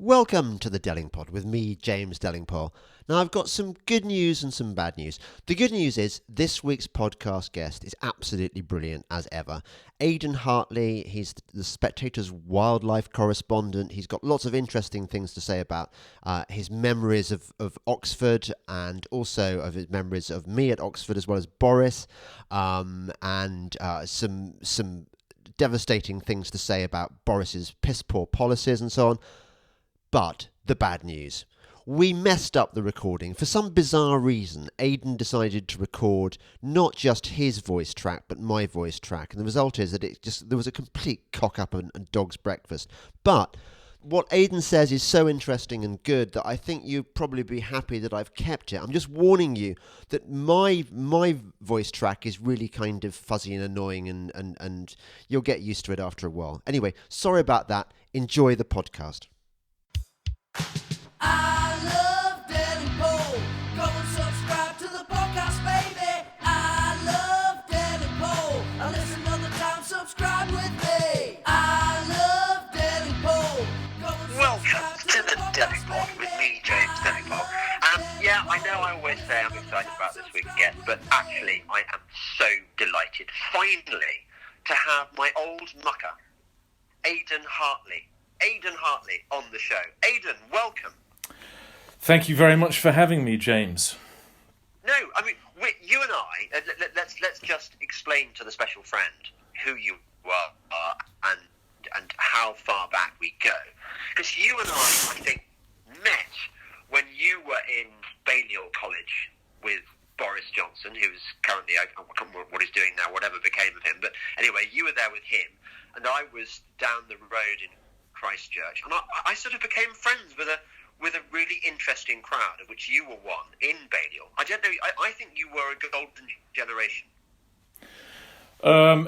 Welcome to the Delingpole with me, James Delingpole. Now, I've got some good news and some bad news. The good news is this week's podcast guest is absolutely brilliant as ever. Aiden Hartley, he's the Spectator's wildlife correspondent. He's got lots of interesting things to say about his memories of Oxford and also of his memories of me at Oxford as well as Boris, and some devastating things to say about Boris's piss-poor policies and so on. But the bad news. We messed up the recording. For some bizarre reason, Aiden decided to record not just his voice track, but my voice track. And the result is that there was a complete cock-up and dog's breakfast. But what Aiden says is so interesting and good that I think you'd probably be happy that I've kept it. I'm just warning you that my voice track is really kind of fuzzy and annoying, and you'll get used to it after a while. Anyway, sorry about that. Enjoy the podcast. I love Delingpole. Go and subscribe to the podcast, baby. I love Delingpole. I listen all the time, subscribe with me. I love Delingpole. Welcome to the Delingpole with me, James Delingpole. Yeah, I know I always say I'm excited about this week's guest, but actually I am so delighted finally to have my old mucker, Aiden Hartley. Aiden Hartley on the show. Aiden, welcome. Thank you very much for having me, James. No, I mean, you and I, let's just explain to the special friend who you are and how far back we go. Because you and I think, met when you were in Balliol College with Boris Johnson, who's currently, I can't remember what he's doing now, whatever became of him. But anyway, you were there with him, and I was down the road in Christchurch, and I sort of became friends with a really interesting crowd, of which you were one, in Balliol. I don't know, I think you were a golden generation.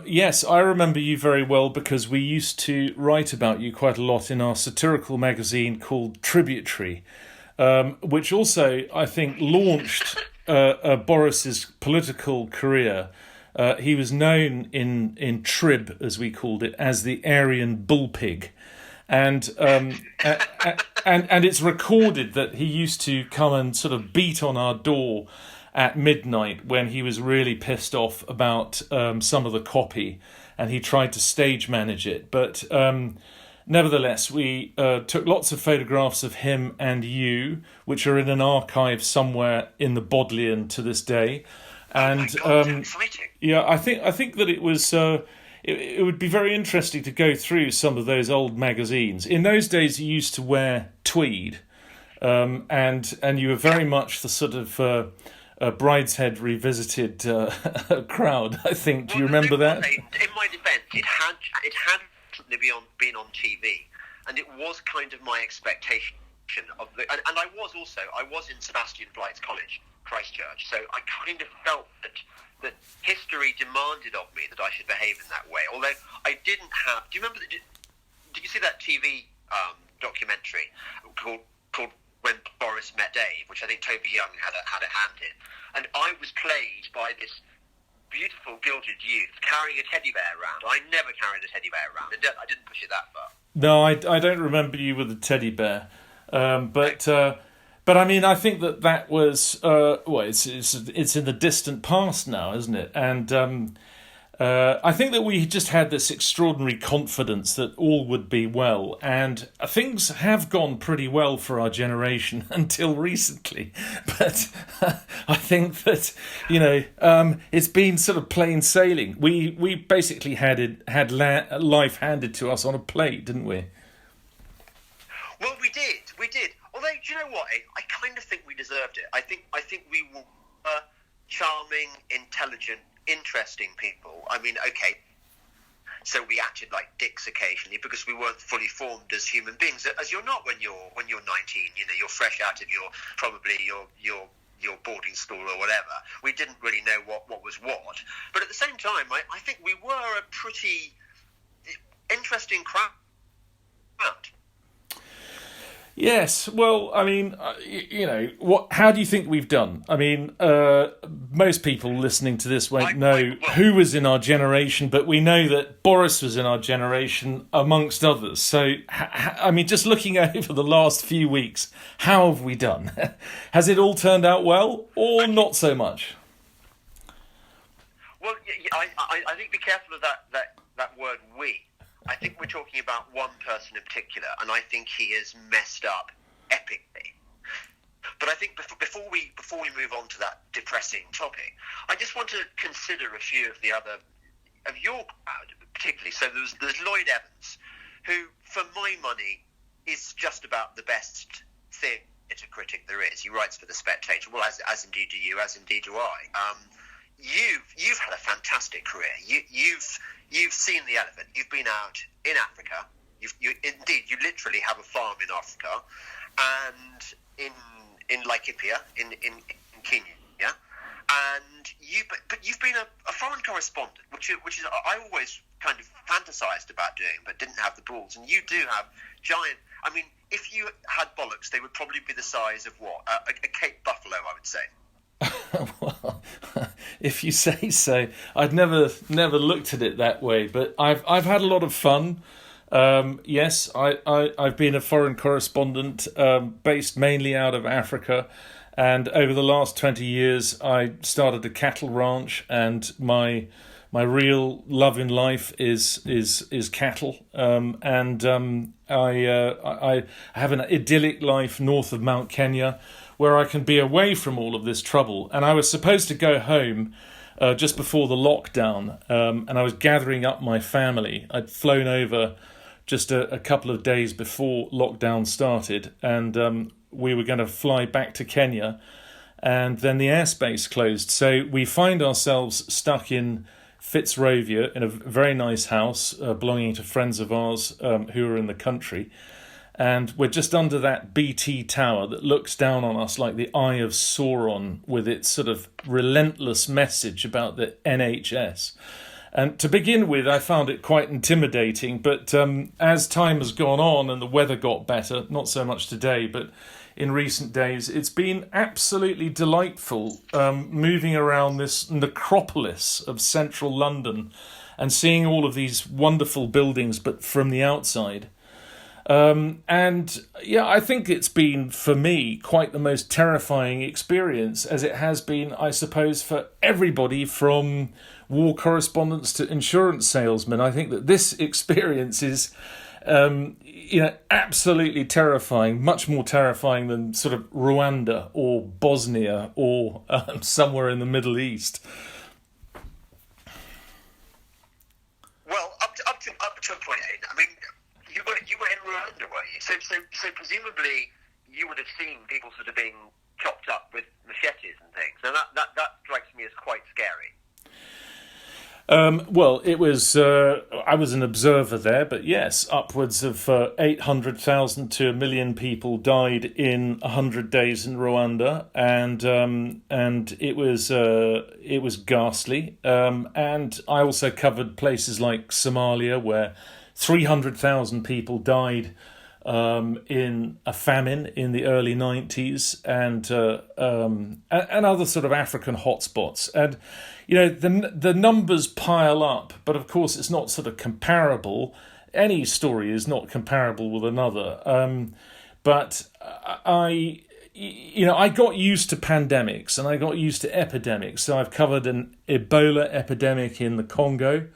Yes, I remember you very well because we used to write about you quite a lot in our satirical magazine called Tributary, which also, I think, launched Boris's political career. He was known in Trib, as we called it, as the Aryan bullpig. And it's recorded that he used to come and sort of beat on our door at midnight when he was really pissed off about some of the copy, and he tried to stage manage it. But nevertheless, we took lots of photographs of him and you, which are in an archive somewhere in the Bodleian to this day. And oh my God, exciting. Yeah, I think that it was. It would be very interesting to go through some of those old magazines. In those days, you used to wear tweed, and you were very much the sort of Brideshead Revisited crowd, I think. Do you remember that? In my defence, it had been on TV, and it was kind of my expectation of the. And I was in Sebastian Blight's college, Christchurch, so I kind of felt that history demanded of me that I should behave in that way. Although I didn't have. Do you remember? Did you see that TV documentary called When Boris Met Dave, which I think Toby Young had a hand in? And I was played by this beautiful gilded youth carrying a teddy bear around. I never carried a teddy bear around. I didn't push it that far. No, I don't remember you with a teddy bear, But I mean, I think that was it's in the distant past now, isn't it? And I think that we just had this extraordinary confidence that all would be well, and things have gone pretty well for our generation until recently. But I think that it's been sort of plain sailing. We basically had life handed to us on a plate, didn't we? Well, we did. Although, do you know what? I kind of think we deserved it. I think we were charming, intelligent, interesting people. I mean, okay, so we acted like dicks occasionally because we weren't fully formed as human beings, as you're not when you're 19. You're fresh out of your boarding school or whatever. We didn't really know what was what. But at the same time, I think we were a pretty interesting crowd. Yes, well, I mean, how do you think we've done? I mean, most people listening to this won't know who was in our generation, but we know that Boris was in our generation, amongst others. So, I mean, just looking over the last few weeks, how have we done? Has it all turned out well, or not so much? Well, I think be careful of that word "we." I think we're talking about one person in particular, and I think he has messed up epically. But I think before we move on to that depressing topic, I just want to consider a few of the other of your crowd, particularly. So there's Lloyd Evans, who, for my money, is just about the best theatre critic there is. He writes for the Spectator, well, as indeed do you, as indeed do I. You've had a fantastic career. You've seen the elephant. You've been out in Africa. You literally have a farm in Africa, and in Laikipia in Kenya. And you've been a foreign correspondent, which is I always kind of fantasized about doing, but didn't have the balls. And you do have giant. I mean, if you had bollocks, they would probably be the size of what a Cape buffalo, I would say. Well, if you say so. I'd never looked at it that way, but I've had a lot of fun. Yes, I've been a foreign correspondent based mainly out of Africa, and over the last 20 years I started a cattle ranch, and my real love in life is cattle, and I have an idyllic life north of Mount Kenya, where I can be away from all of this trouble. And I was supposed to go home just before the lockdown, and I was gathering up my family. I'd flown over just a couple of days before lockdown started, and we were going to fly back to Kenya, and then the airspace closed. So we find ourselves stuck in Fitzrovia in a very nice house belonging to friends of ours who are in the country. And we're just under that BT tower that looks down on us like the Eye of Sauron, with its sort of relentless message about the NHS. And to begin with, I found it quite intimidating, but as time has gone on and the weather got better, not so much today, but in recent days, it's been absolutely delightful moving around this necropolis of central London and seeing all of these wonderful buildings, but from the outside. And yeah, I think it's been, for me, quite the most terrifying experience, as it has been, I suppose, for everybody from war correspondents to insurance salesmen. I think that this experience is, absolutely terrifying, much more terrifying than sort of Rwanda or Bosnia or somewhere in the Middle East. Well, up to a point, Aiden. I mean, you were in Rwanda, were you? So presumably you would have seen people sort of being chopped up with machetes and things. So that strikes me as quite scary. Well, it was. I was an observer there, but yes, upwards of 800,000 to 1 million people died in 100 days in Rwanda, and it was ghastly. And I also covered places like Somalia, where 300,000 people died in a famine in the early 90s, and other sort of African hotspots. And the numbers pile up, but of course it's not sort of comparable. Any story is not comparable with another. But I got used to pandemics, and I got used to epidemics. So I've covered an Ebola epidemic in the Congo.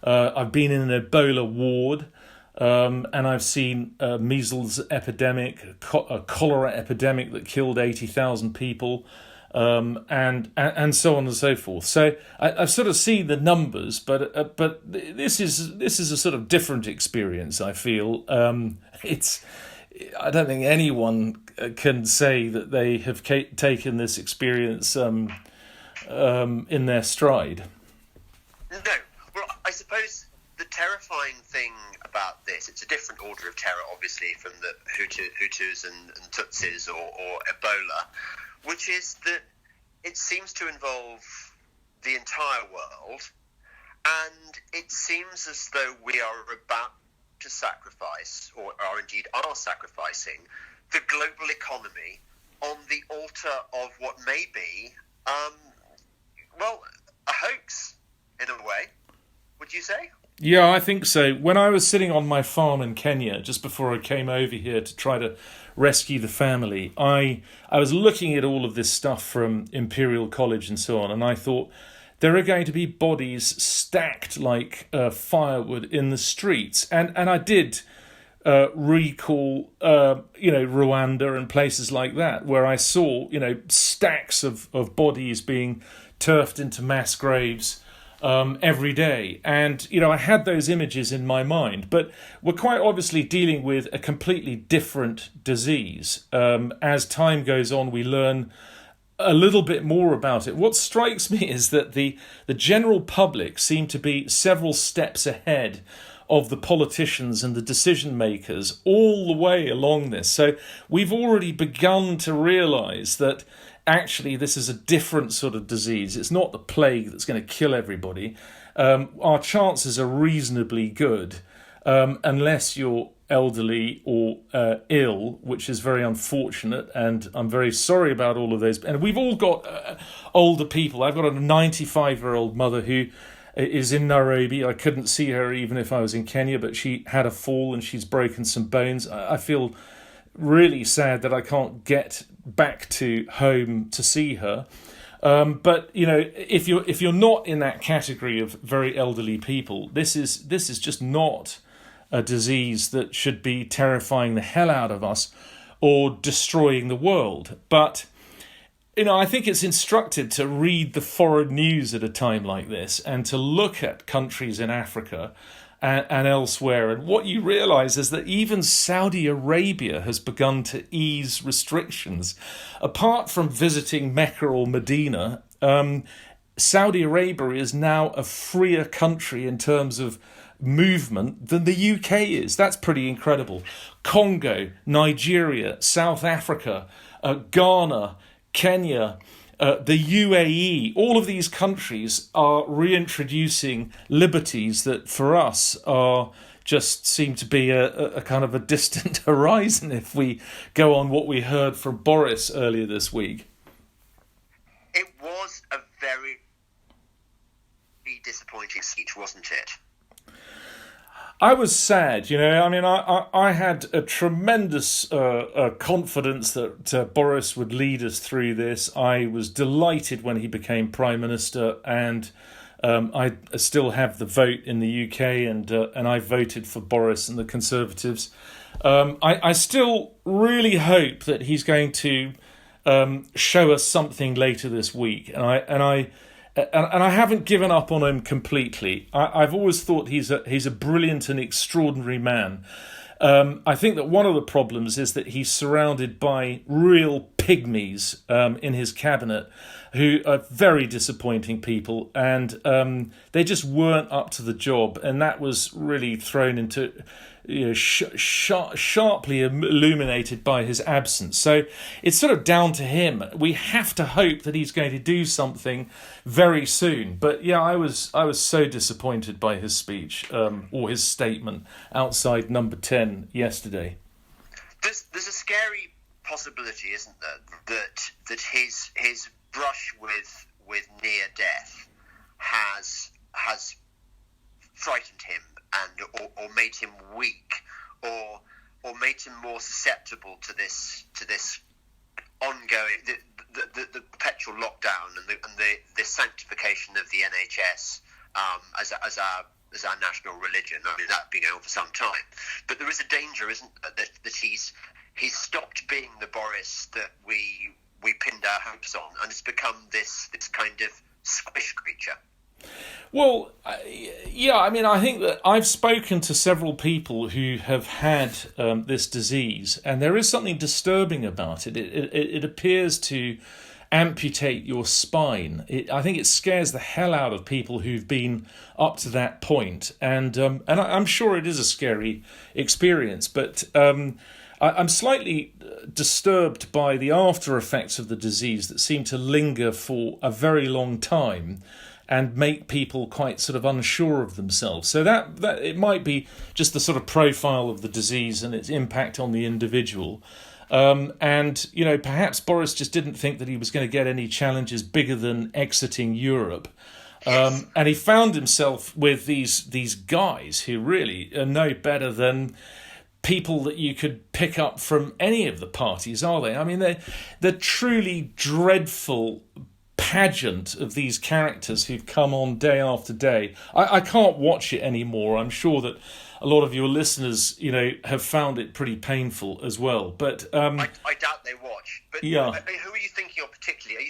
I've been in an Ebola ward, and I've seen a measles epidemic, a cholera epidemic that killed 80,000 people, and so on and so forth. So I've sort of seen the numbers, but this is a sort of different experience, I feel. I don't think anyone can say that they have taken this experience in their stride. No. Well, I suppose the terrifying thing about this, it's a different order of terror, obviously, from the Hutus and Tutsis or Ebola, which is that it seems to involve the entire world, and it seems as though we are about to sacrifice, or are indeed sacrificing, the global economy on the altar of what may be, a hoax in a way. Would you say? Yeah, I think so. When I was sitting on my farm in Kenya, just before I came over here to try to rescue the family, I was looking at all of this stuff from Imperial College and so on, and I thought, there are going to be bodies stacked like firewood in the streets. And I did recall, Rwanda and places like that, where I saw, stacks of bodies being turfed into mass graves every day. And, I had those images in my mind. But we're quite obviously dealing with a completely different disease. As time goes on, we learn a little bit more about it. What strikes me is that the general public seem to be several steps ahead of the politicians and the decision makers all the way along this. So we've already begun to realise that actually this is a different sort of disease. It's not the plague that's going to kill everybody. Our chances are reasonably good, unless you're elderly or ill, which is very unfortunate, and I'm very sorry about all of those. And we've all got older people. I've got a 95-year-old mother who is in Nairobi. I couldn't see her even if I was in Kenya, but she had a fall and she's broken some bones. I feel really sad that I can't get back to home to see her. But if you're not in that category of very elderly people, this is just not a disease that should be terrifying the hell out of us or destroying the world. But, I think it's instructive to read the foreign news at a time like this and to look at countries in Africa and elsewhere. And what you realise is that even Saudi Arabia has begun to ease restrictions. Apart from visiting Mecca or Medina, Saudi Arabia is now a freer country in terms of movement than the UK is. That's pretty incredible. Congo, Nigeria, South Africa, Ghana, Kenya, the UAE, all of these countries are reintroducing liberties that for us are just seem to be a kind of a distant horizon if we go on what we heard from Boris earlier this week. It was a very disappointing speech, wasn't it? I was sad, I had a tremendous confidence that Boris would lead us through this. I was delighted when he became Prime Minister, and I still have the vote in the UK, and I voted for Boris and the Conservatives. I still really hope that he's going to show us something later this week, and I haven't given up on him completely. I've always thought he's a brilliant and extraordinary man. I think that one of the problems is that he's surrounded by real pygmies in his cabinet who are very disappointing people, and they just weren't up to the job, and that was really thrown into sharply illuminated by his absence. So it's sort of down to him. We have to hope that he's going to do something very soon. But yeah, I was so disappointed by his speech or his statement outside Number 10 yesterday. There's a scary possibility, isn't there, that his brush with near death has frightened him and or made him weak or made him more susceptible to this ongoing the perpetual lockdown and the sanctification of the NHS as our national religion. I mean, that's been going on for some time. But there is a danger, isn't there, that he's stopped being the Boris that we pinned our hopes on, and it's become this kind of squish creature. Well, yeah, I mean, I think that I've spoken to several people who have had this disease, and there is something disturbing about it. It appears to amputate your spine. I think it scares the hell out of people who've been up to that point, and I'm sure it is a scary experience, but I'm slightly disturbed by the after effects of the disease that seem to linger for a very long time and make people quite sort of unsure of themselves. So that it might be just the sort of profile of the disease and its impact on the individual. And, perhaps Boris just didn't think that he was going to get any challenges bigger than exiting Europe. And he found himself with these guys who really are no better than people that you could pick up from any of the parties, are they? I mean, they're truly dreadful pageant of these characters who've come on day after day. I can't watch it anymore. I'm sure that a lot of your listeners, have found it pretty painful as well. But I doubt they watch. But yeah. Who are you thinking of particularly?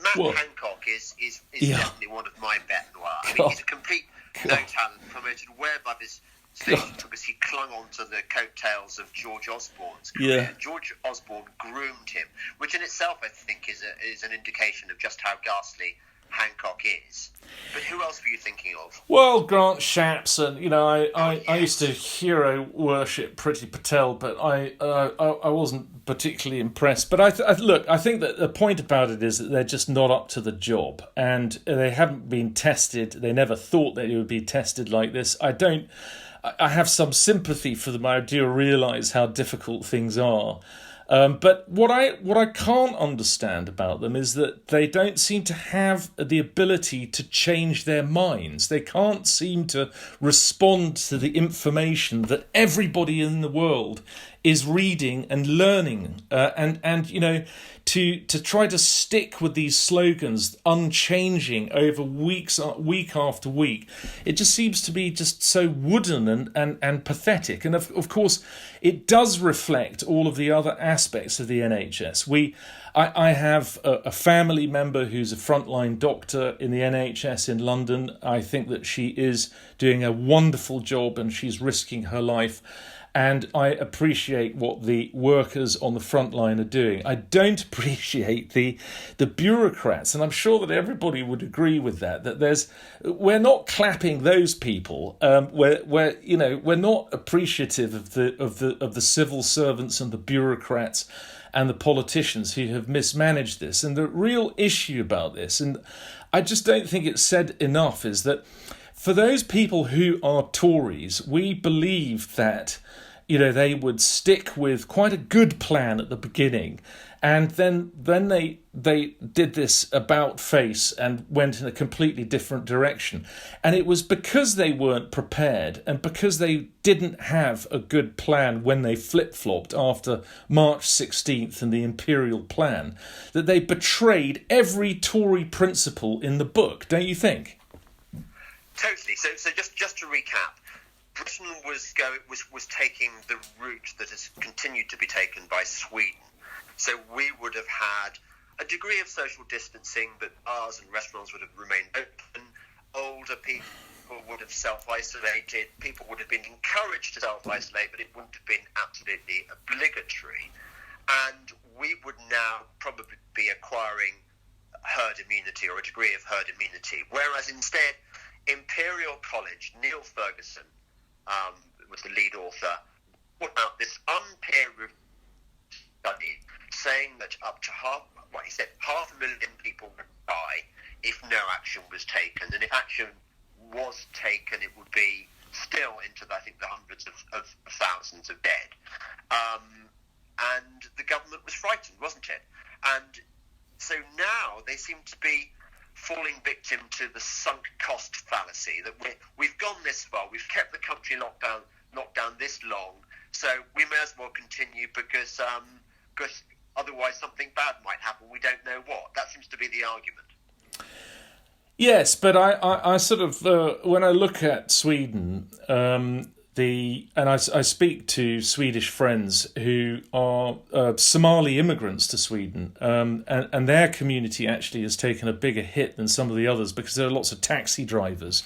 Matt Hancock is definitely one of my bête noir. He's a complete no talent, promoted way above his station because he clung on to the coattails of George Osborne's career. Yeah. George Osborne groomed him, which in itself I think is an indication of just how ghastly Hancock is. But who else were you thinking of? Well, Grant Shapps, and I used to hero worship Priti Patel, but I wasn't particularly impressed. But I think that the point about it is that they're just not up to the job, and they haven't been tested. They never thought that it would be tested like this. I have some sympathy for them. I do realise how difficult things are. But what I can't understand about them is that they don't seem to have the ability to change their minds. They can't seem to respond to the information that everybody in the world is reading and learning, and to try to stick with these slogans unchanging over week after week. It just seems to be just so wooden and pathetic. And of course, it does reflect all of the other aspects of the NHS. I have a family member who's a frontline doctor in the NHS in London. I think that she is doing a wonderful job and she's risking her life. And I appreciate what the workers on the front line are doing. I don't appreciate the bureaucrats, and I'm sure that everybody would agree with that. That we're not clapping those people. We're not appreciative of the civil servants and the bureaucrats and the politicians who have mismanaged this. And the real issue about this, and I just don't think it's said enough, is that for those people who are Tories, we believe that they would stick with quite a good plan at the beginning, and then they did this about face and went in a completely different direction. And it was because they weren't prepared and because they didn't have a good plan when they flip-flopped after March 16th and the Imperial Plan that they betrayed every Tory principle in the book, don't you think? Totally. So just to recap, Britain was taking the route that has continued to be taken by Sweden. So we would have had a degree of social distancing, but bars and restaurants would have remained open. Older people would have self-isolated. People would have been encouraged to self-isolate, but it wouldn't have been absolutely obligatory. And we would now probably be acquiring herd immunity or a degree of herd immunity. Whereas instead, Imperial College, Neil Ferguson, was the lead author, put out this unpeer-reviewed study saying that up to half a million people would die if no action was taken. And if action was taken, it would be still into, I think, the hundreds of thousands of dead. And the government was frightened, wasn't it? And so now they seem to be falling victim to the sunk cost fallacy, that we've gone this far, we've kept the country locked down this long, so we may as well continue because otherwise something bad might happen, we don't know what. That seems to be the argument. Yes, but I sort of, when I look at Sweden, I speak to Swedish friends who are Somali immigrants to Sweden, and their community actually has taken a bigger hit than some of the others because there are lots of taxi drivers,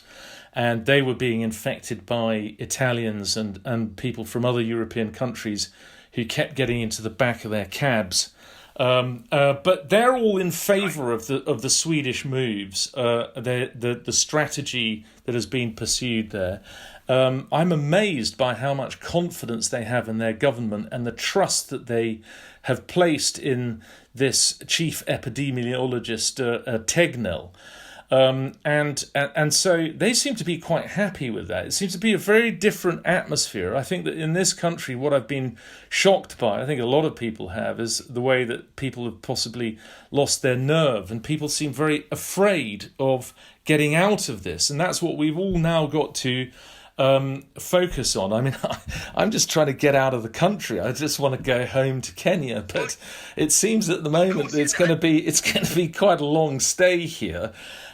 and they were being infected by Italians and people from other European countries who kept getting into the back of their cabs. But they're all in favour of the Swedish moves, the strategy that has been pursued there. I'm amazed by how much confidence they have in their government and the trust that they have placed in this chief epidemiologist, Tegnell. And so they seem to be quite happy with that. It seems to be a very different atmosphere. I think that in this country, what I've been shocked by, I think a lot of people have, is the way that people have possibly lost their nerve, and people seem very afraid of getting out of this. And that's what we've all now got to focus on. I mean, I'm just trying to get out of the country. I just want to go home to Kenya, but it seems at the moment it's going to be quite a long stay here.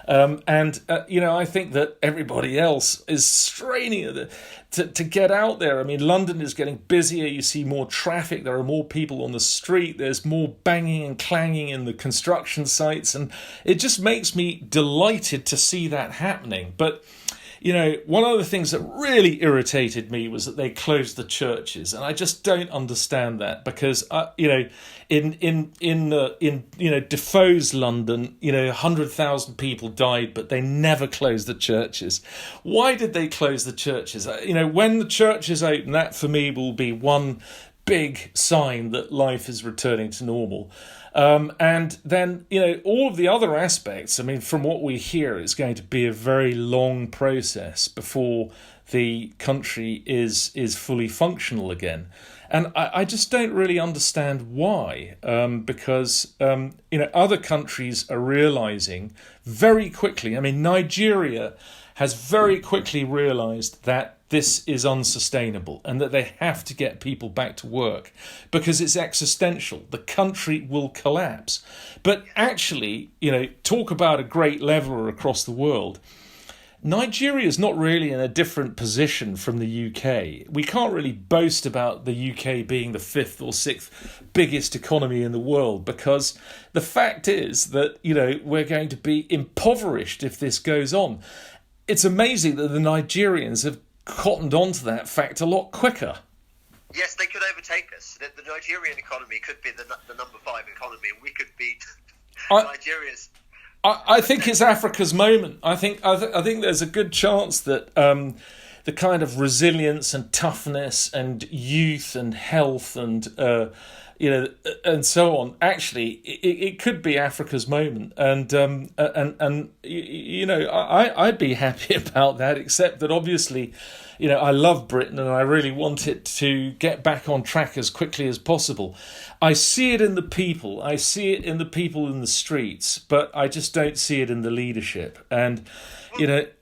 I think that everybody else is straining to get out there. I mean, London is getting busier. You see more traffic. There are more people on the street. There's more banging and clanging in the construction sites. And it just makes me delighted to see that happening. But one of the things that really irritated me was that they closed the churches, and I just don't understand that, because in Defoe's London, 100,000 people died, but they never closed the churches. Why did they close the churches? When the churches open, that for me will be one big sign that life is returning to normal. And then, all of the other aspects, I mean, from what we hear, it's going to be a very long process before the country is fully functional again. And I just don't really understand why, because, other countries are realising very quickly. I mean, Nigeria has very quickly realised that this is unsustainable and that they have to get people back to work because it's existential. The country will collapse. But actually, talk about a great leveller across the world. Nigeria is not really in a different position from the UK. We can't really boast about the UK being the 5th or 6th biggest economy in the world, because the fact is that, we're going to be impoverished if this goes on. It's amazing that the Nigerians have cottoned onto that fact a lot quicker. Yes, they could overtake us. The Nigerian economy could be the number 5 economy, and we could beat Nigeria's. I think it's Africa's moment. I think there's a good chance that the kind of resilience and toughness and youth and health and and so on. Actually, it could be Africa's moment, and I'd be happy about that. Except that obviously, I love Britain and I really want it to get back on track as quickly as possible. I see it in the people. I see it in the people in the streets, but I just don't see it in the leadership. And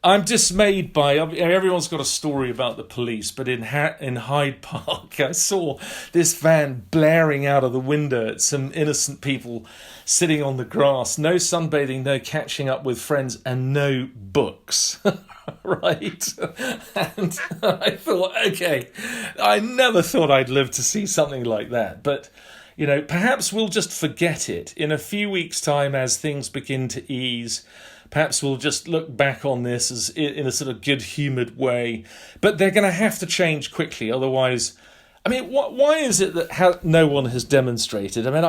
I'm dismayed by, everyone's got a story about the police, but in Hyde Park, I saw this van blaring out of the window at some innocent people sitting on the grass. No sunbathing, no catching up with friends, and no books. Right? And I thought, okay, I never thought I'd live to see something like that. But, perhaps we'll just forget it. In a few weeks' time, as things begin to ease, perhaps we'll just look back on this as in a sort of good-humoured way. But they're going to have to change quickly, otherwise. I mean, why is it that no one has demonstrated? I mean,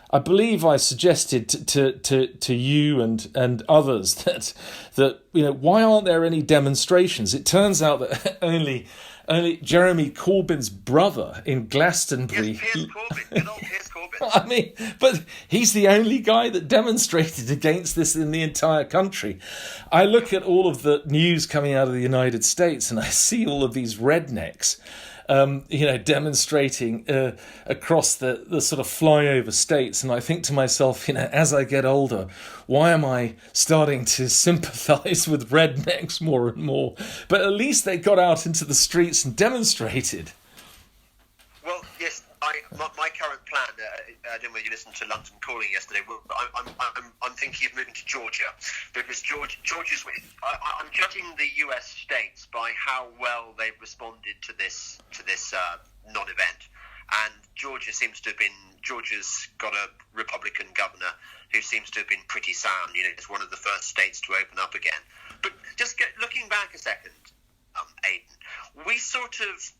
I believe I suggested to you and others that why aren't there any demonstrations? It turns out that only Jeremy Corbyn's brother in Glastonbury. Yes, Piers Corbyn, good old Piers Corbyn. I mean, but he's the only guy that demonstrated against this in the entire country. I look at all of the news coming out of the United States and I see all of these rednecks, demonstrating across the sort of flyover states. And I think to myself, as I get older, why am I starting to sympathise with rednecks more and more? But at least they got out into the streets and demonstrated. Well, yes, my current plan, I don't know whether you listened to London Calling yesterday, I'm thinking of moving to Georgia, because Georgia's with. I'm judging the US states by how well they've responded to this non-event, and Georgia's got a Republican governor who seems to have been pretty sound. It's one of the first states to open up again. But just looking back a second, Aiden, we sort of,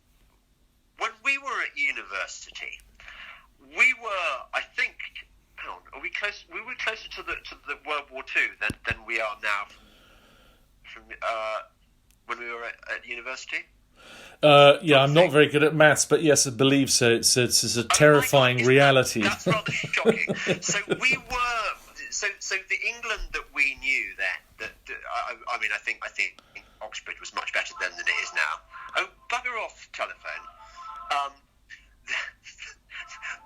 when we were at university, we were, I think, are we close? We were closer to the World War II than we are now from when we were at university. I'm not very good at maths, but yes, I believe so. It's a terrifying reality. That's rather shocking. So we were so the England that we knew then, I think Oxbridge was much better then than it is now. Oh, bugger off, telephone.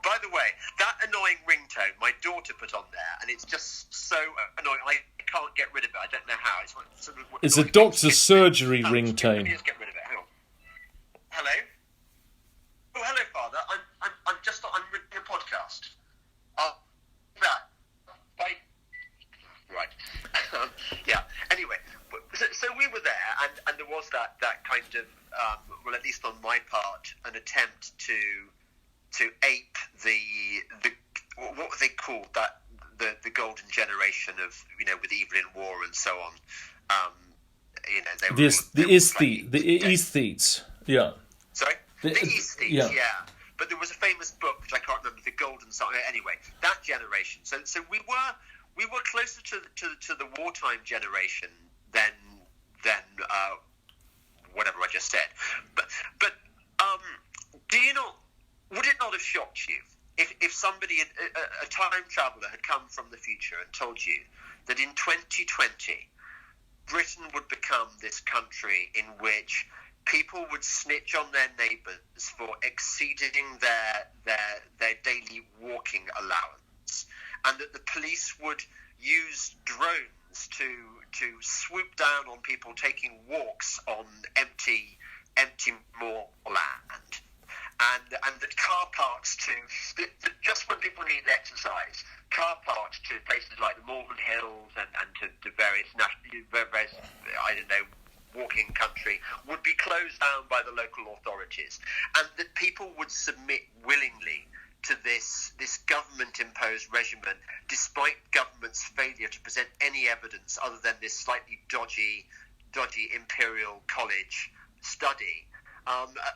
By the way, that annoying ringtone my daughter put on there, and it's just so annoying. I can't get rid of it. I don't know how. It's a doctor's surgery ringtone. Let me just get rid of it. Hang on. Hello. Oh, hello, Father. I'm reading a podcast. Bye. Right. Yeah. Anyway, so we were there, and there was that kind of, well, at least on my part, an attempt to ape the what were they called, that the golden generation of, with Evil in War and so on. They were the aesthetes. Yeah. Sorry. The aesthetes. Yeah. But there was a famous book which I can't remember, the Golden Song. Anyway, that generation. So we were closer to the wartime generation than whatever I just said. But would it not have shocked you if somebody, a time traveller, had come from the future and told you that in 2020 Britain would become this country in which people would snitch on their neighbours for exceeding their daily walking allowance, and that the police would use drones to swoop down on people taking walks on empty moorland, and that car parks just when people need exercise, car parks to places like the Malvern Hills and to various I don't know, walking country, would be closed down by the local authorities, and that people would submit willingly to this government-imposed regimen, despite government's failure to present any evidence other than this slightly dodgy Imperial College study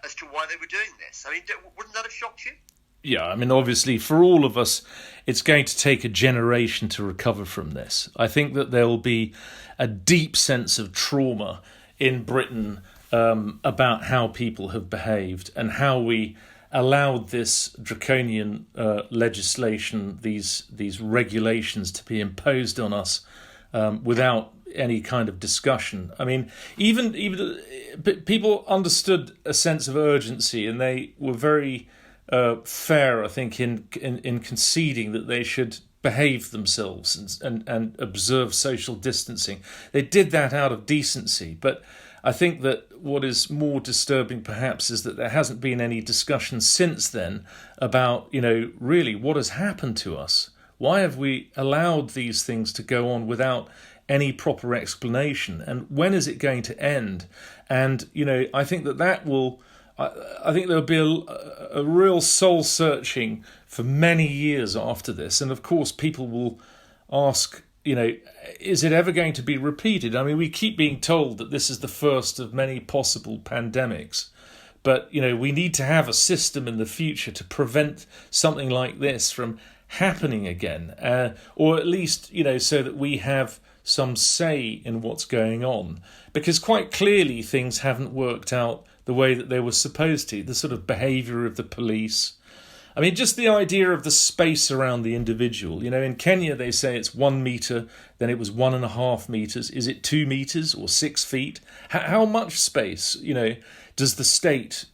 as to why they were doing this. I mean, wouldn't that have shocked you? Yeah, I mean, obviously, for all of us, it's going to take a generation to recover from this. I think that there will be a deep sense of trauma in Britain about how people have behaved and how we allowed this draconian legislation, these regulations to be imposed on us without any kind of discussion. I mean, even people understood a sense of urgency, and they were very fair, I think, in conceding that they should behave themselves and observe social distancing. They did that out of decency, but I think that what is more disturbing perhaps is that there hasn't been any discussion since then about, really what has happened to us. Why have we allowed these things to go on without any proper explanation? And when is it going to end? And, I think that will... I think there'll be a real soul-searching for many years after this. And, of course, people will ask, is it ever going to be repeated? I mean, we keep being told that this is the first of many possible pandemics. But, we need to have a system in the future to prevent something like this from happening again. Or at least, so that we have some say in what's going on. Because quite clearly things haven't worked out the way that they were supposed to, the sort of behaviour of the police. I mean, just the idea of the space around the individual. In Kenya they say it's 1 metre, then it was 1.5 metres. Is it 2 metres or 6 feet? How much space, does the state,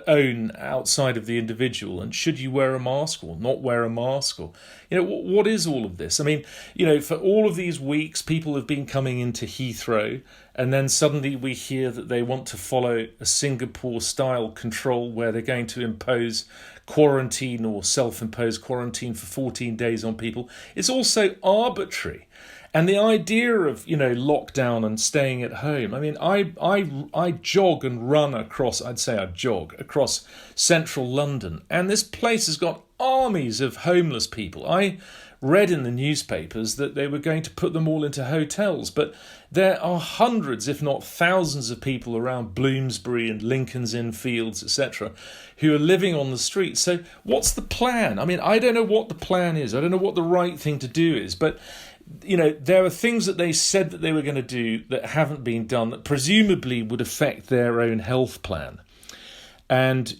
own outside of the individual? And should you wear a mask or not wear a mask? Or, what is all of this? I mean, for all of these weeks, people have been coming into Heathrow, and then suddenly we hear that they want to follow a Singapore-style control where they're going to impose quarantine or self-imposed quarantine for 14 days on people. It's also arbitrary. And the idea of, lockdown and staying at home, I mean, I jog and run across central London, and this place has got armies of homeless people. I read in the newspapers that they were going to put them all into hotels, but there are hundreds, if not thousands, of people around Bloomsbury and Lincoln's Inn Fields, etc., who are living on the streets. So what's the plan? I mean, I don't know what the plan is. I don't know what the right thing to do is, but there are things that they said that they were going to do that haven't been done that presumably would affect their own health plan. And,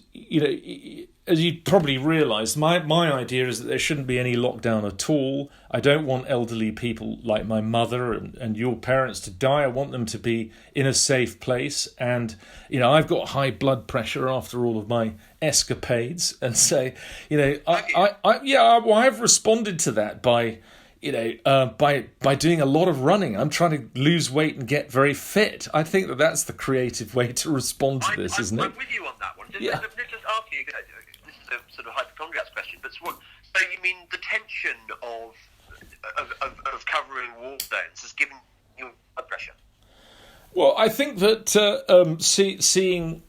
as you probably realise, my idea is that there shouldn't be any lockdown at all. I don't want elderly people like my mother and your parents to die. I want them to be in a safe place. And, I've got high blood pressure after all of my escapades. And so, I've responded to that by doing a lot of running. I'm trying to lose weight and get very fit. I think that's the creative way to respond to this, isn't it? I'm with you on that one. Just ask you, this is a sort of hypochondriacs question, but so you mean the tension of covering war zones has given you blood pressure? Well, I think that seeing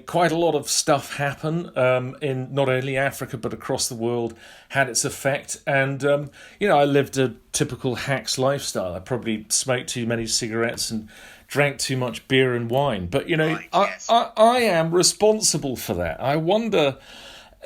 quite a lot of stuff happen in not only Africa but across the world had its effect. And I lived a typical hack's lifestyle. I probably smoked too many cigarettes and drank too much beer and wine. But Right, yes. I am responsible for that. I wonder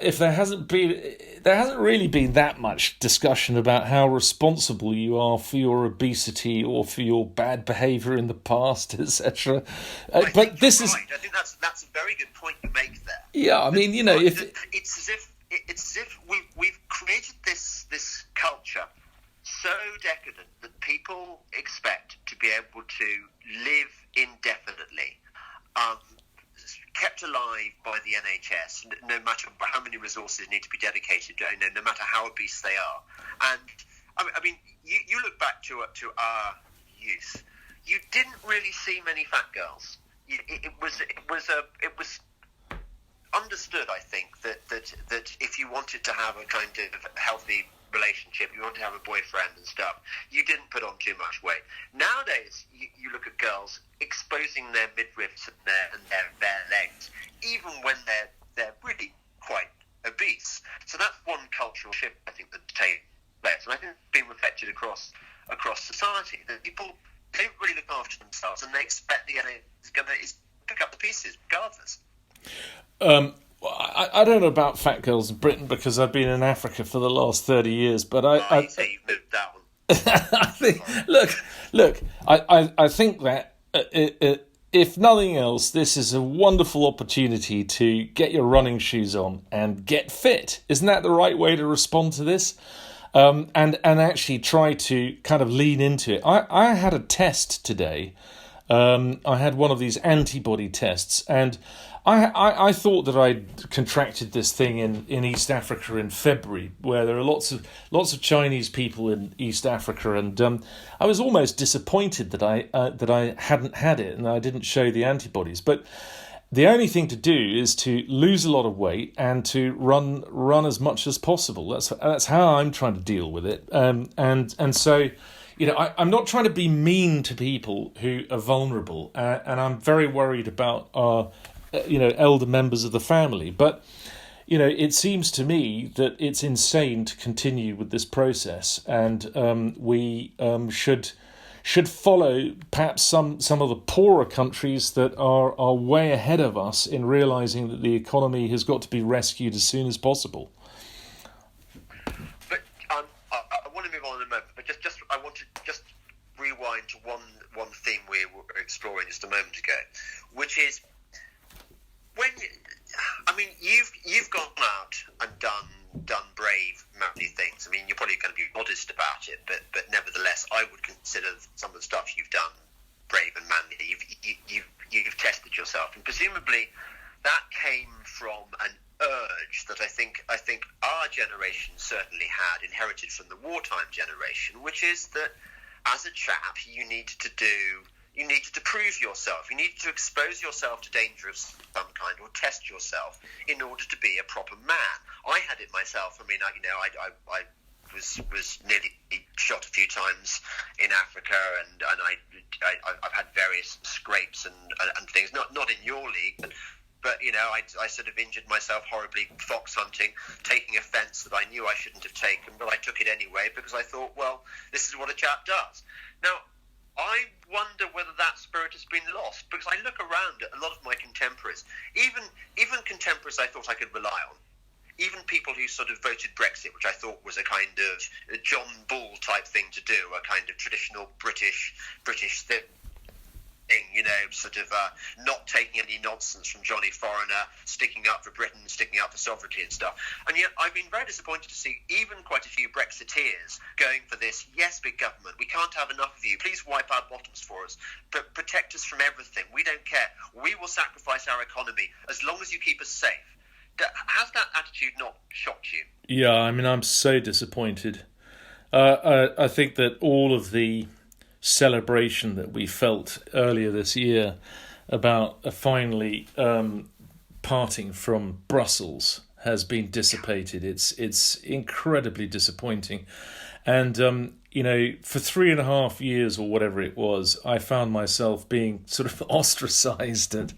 if there hasn't really been that much discussion about how responsible you are for your obesity or for your bad behaviour in the past, etc. But this is right. I think that's a very good point you make there. Yeah, I mean, it's as if we've created this culture so decadent that people expect to be able to live indefinitely. Kept alive by the NHS, no matter how many resources need to be dedicated, no matter how obese they are. And I mean, you look back to our youth, you didn't really see many fat girls. It was understood, I think, that if you wanted to have a kind of healthy relationship, you wanted to have a boyfriend and stuff, you didn't put on too much weight. Nowadays, you look at girls exposing their midriffs and their bare legs, even when they're really quite obese. So that's one cultural shift, I think, that's taken place, and I think it's been reflected across society, that people don't really look after themselves, and they expect the NHS is going to pick up the pieces regardless. I don't know about fat girls in Britain because I've been in Africa for the last 30 years, but I say you've moved that one. I think that if nothing else, this is a wonderful opportunity to get your running shoes on and get fit. Isn't that the right way to respond to this? And actually try to kind of lean into it. I had a test today. I had one of these antibody tests, and I thought that I'd contracted this thing in East Africa in February, where there are lots of Chinese people in East Africa, and I was almost disappointed that I hadn't had it and I didn't show the antibodies. But the only thing to do is to lose a lot of weight and to run as much as possible. That's how I'm trying to deal with it, and so. I'm not trying to be mean to people who are vulnerable, and I'm very worried about our, elder members of the family. But, it seems to me that it's insane to continue with this process, and we should follow perhaps some of the poorer countries that are way ahead of us in realising that the economy has got to be rescued as soon as possible. I want to move on in a moment, but I want to just rewind to one theme we were exploring just a moment ago, which is you've gone out and done brave, manly things. I mean, you're probably going to be modest about it, but nevertheless, I would consider some of the stuff you've done brave and manly. You've tested yourself, and presumably that came from an urge that I think our generation certainly had, inherited from the wartime generation, which is that as a chap you needed to prove yourself, you needed to expose yourself to danger of some kind or test yourself in order to be a proper man. I had it myself. I mean, I was nearly shot a few times in Africa, and I've had various scrapes and things, not in your league, but I sort of injured myself horribly fox hunting, taking a fence that I knew I shouldn't have taken, but I took it anyway because I thought, well, this is what a chap does. Now, I wonder whether that spirit has been lost, because I look around at a lot of my contemporaries, even contemporaries I thought I could rely on, even people who sort of voted Brexit, which I thought was a kind of John Bull type thing to do, a kind of traditional British thing. sort of not taking any nonsense from Johnny Foreigner, sticking up for Britain, sticking up for sovereignty and stuff. And yet I've been very disappointed to see even quite a few Brexiteers going for this, yes, big government, we can't have enough of you, please wipe our bottoms for us, but protect us from everything, we don't care, we will sacrifice our economy as long as you keep us safe. Has that attitude not shocked you? Yeah, I mean, I'm so disappointed. I think that all of the celebration that we felt earlier this year about finally parting from Brussels has been dissipated. It's incredibly disappointing. And, for 3.5 years or whatever it was, I found myself being sort of ostracised at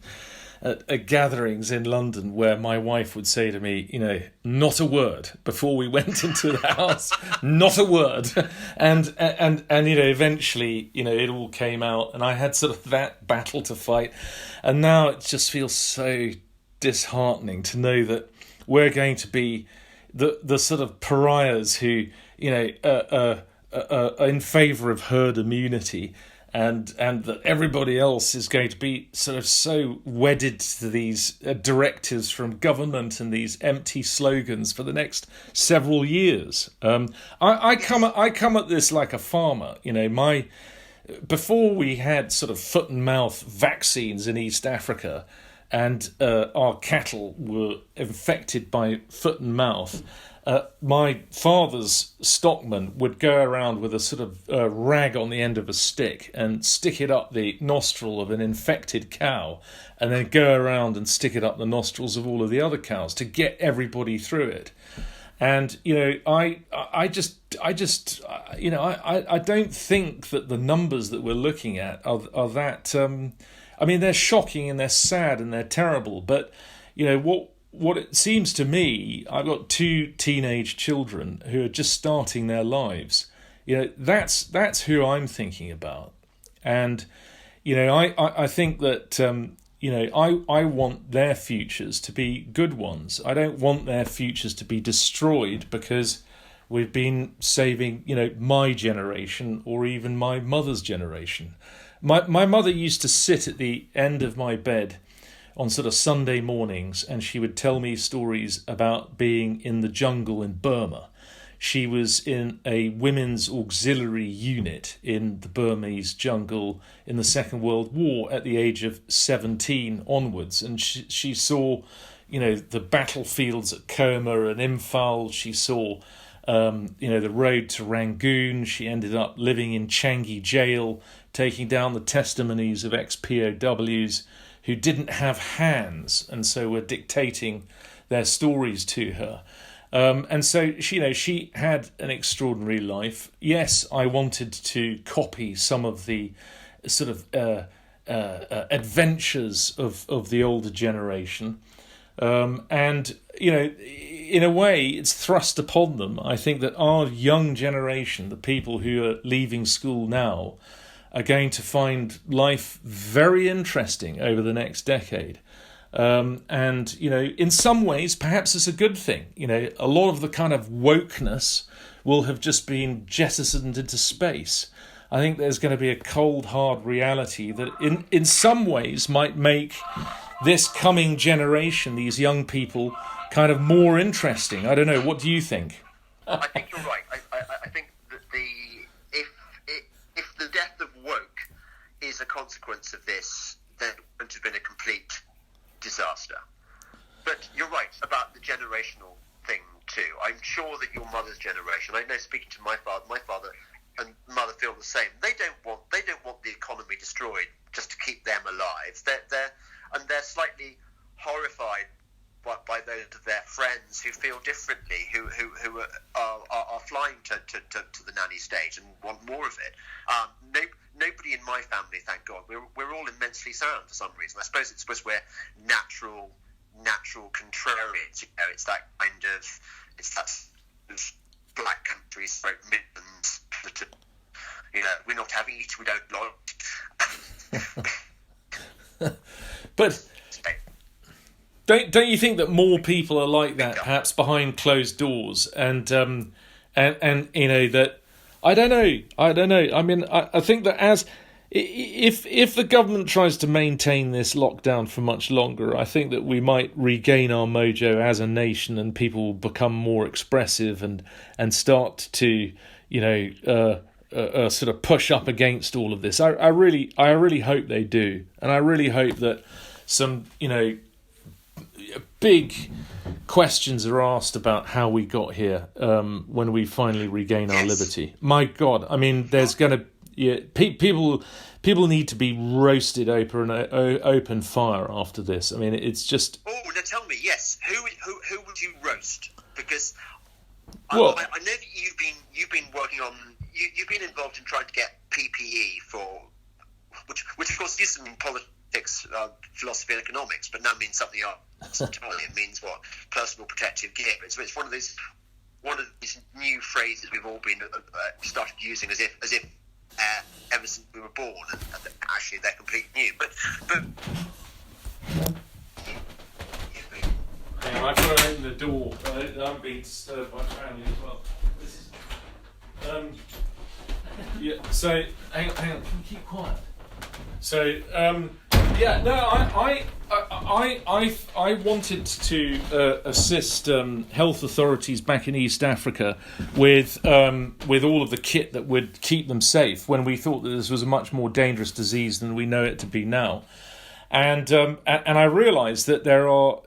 gatherings in London where my wife would say to me, not a word before we went into the house, not a word. And eventually, it all came out and I had sort of that battle to fight. And now it just feels so disheartening to know that we're going to be the sort of pariahs who, are in favour of herd immunity. And that everybody else is going to be sort of so wedded to these directives from government and these empty slogans for the next several years. I come at this like a farmer. Before we had sort of foot and mouth vaccines in East Africa, and our cattle were infected by foot and mouth. My father's stockman would go around with a sort of rag on the end of a stick and stick it up the nostril of an infected cow, and then go around and stick it up the nostrils of all of the other cows to get everybody through it. And I don't think that the numbers that we're looking at are that. They're shocking and they're sad and they're terrible. But what it seems to me, I've got 2 teenage children who are just starting their lives. That's who I'm thinking about. And, I think that, I want their futures to be good ones. I don't want their futures to be destroyed because we've been saving, my generation or even my mother's generation. My mother used to sit at the end of my bed on sort of Sunday mornings, and she would tell me stories about being in the jungle in Burma. She was in a women's auxiliary unit in the Burmese jungle in the Second World War at the age of 17 onwards, and she saw, the battlefields at Koma and Imphal. She saw, the road to Rangoon. She ended up living in Changi jail, taking down the testimonies of ex-POWs who didn't have hands and so were dictating their stories to her. And so she had an extraordinary life. Yes, I wanted to copy some of the sort of adventures of the older generation. And, in a way, it's thrust upon them. I think that our young generation, the people who are leaving school now, are going to find life very interesting over the next decade. And, in some ways, perhaps it's a good thing. A lot of the kind of wokeness will have just been jettisoned into space. I think there's going to be a cold, hard reality that in some ways might make this coming generation, these young people, kind of more interesting. I don't know. What do you think? I think you're right. I think that if the death of woke is a consequence of this, then it would have been a complete disaster. But you're right about the generational thing too. I'm sure that your mother's generation, I know speaking to my father and mother feel the same. They don't want the economy destroyed just to keep them alive. They're slightly horrified by those of their friends who feel differently, who are flying to the nanny state and want more of it. Nobody in my family, thank God, we're all immensely sound for some reason. I suppose it's because we're natural contrarians. It's that kind of black countries, Midlands. We're not having it, we don't like. But don't you think that more people are like that, perhaps behind closed doors, and that I don't know. I mean, I think that as if the government tries to maintain this lockdown for much longer, I think that we might regain our mojo as a nation, and people will become more expressive and start to, sort of push up against all of this. I really hope they do, and I really hope that some big questions are asked about how we got here when we finally regain our liberty. My God, I mean, there's going to people need to be roasted over an open fire after this. I mean, it's just. Oh, now tell me, yes, who would you roast? Because I know that you've been working on. You've been involved in trying to get PPE for, which of course used to mean politics, philosophy, and economics, but now means something else entirely. It means what? Personal protective gear. It's one of these new phrases we've all been started using as if ever since we were born, and actually they're completely new. But hang on, I've got to open the door. I'm being disturbed by family as well. This is, so hang on, can you keep quiet? So I wanted to assist health authorities back in East Africa with all of the kit that would keep them safe when we thought that this was a much more dangerous disease than we know it to be now, and I realised that there are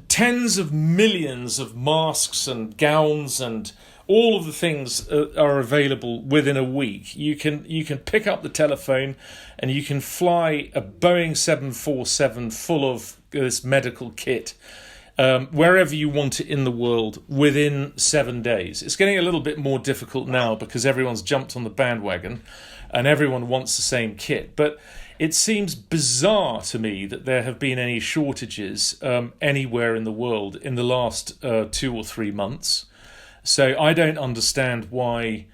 tens of millions of masks and gowns and all of the things are available within a week. You can pick up the telephone and you can fly a Boeing 747 full of this medical kit wherever you want it in the world within 7 days. It's getting a little bit more difficult now because everyone's jumped on the bandwagon and everyone wants the same kit. But it seems bizarre to me that there have been any shortages anywhere in the world in the last 2 or 3 months. So I don't understand why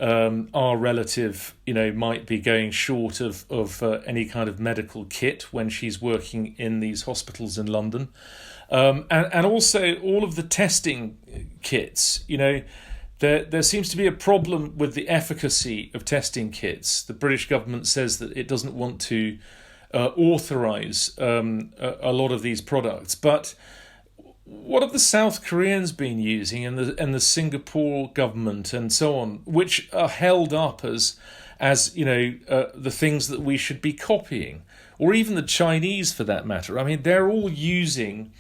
our relative, might be going short of any kind of medical kit when she's working in these hospitals in London. And also all of the testing kits, there seems to be a problem with the efficacy of testing kits. The British government says that it doesn't want to authorise a lot of these products, but what have the South Koreans been using, and the Singapore government and so on, which are held up as the things that we should be copying, or even the Chinese for that matter? I mean, they're all using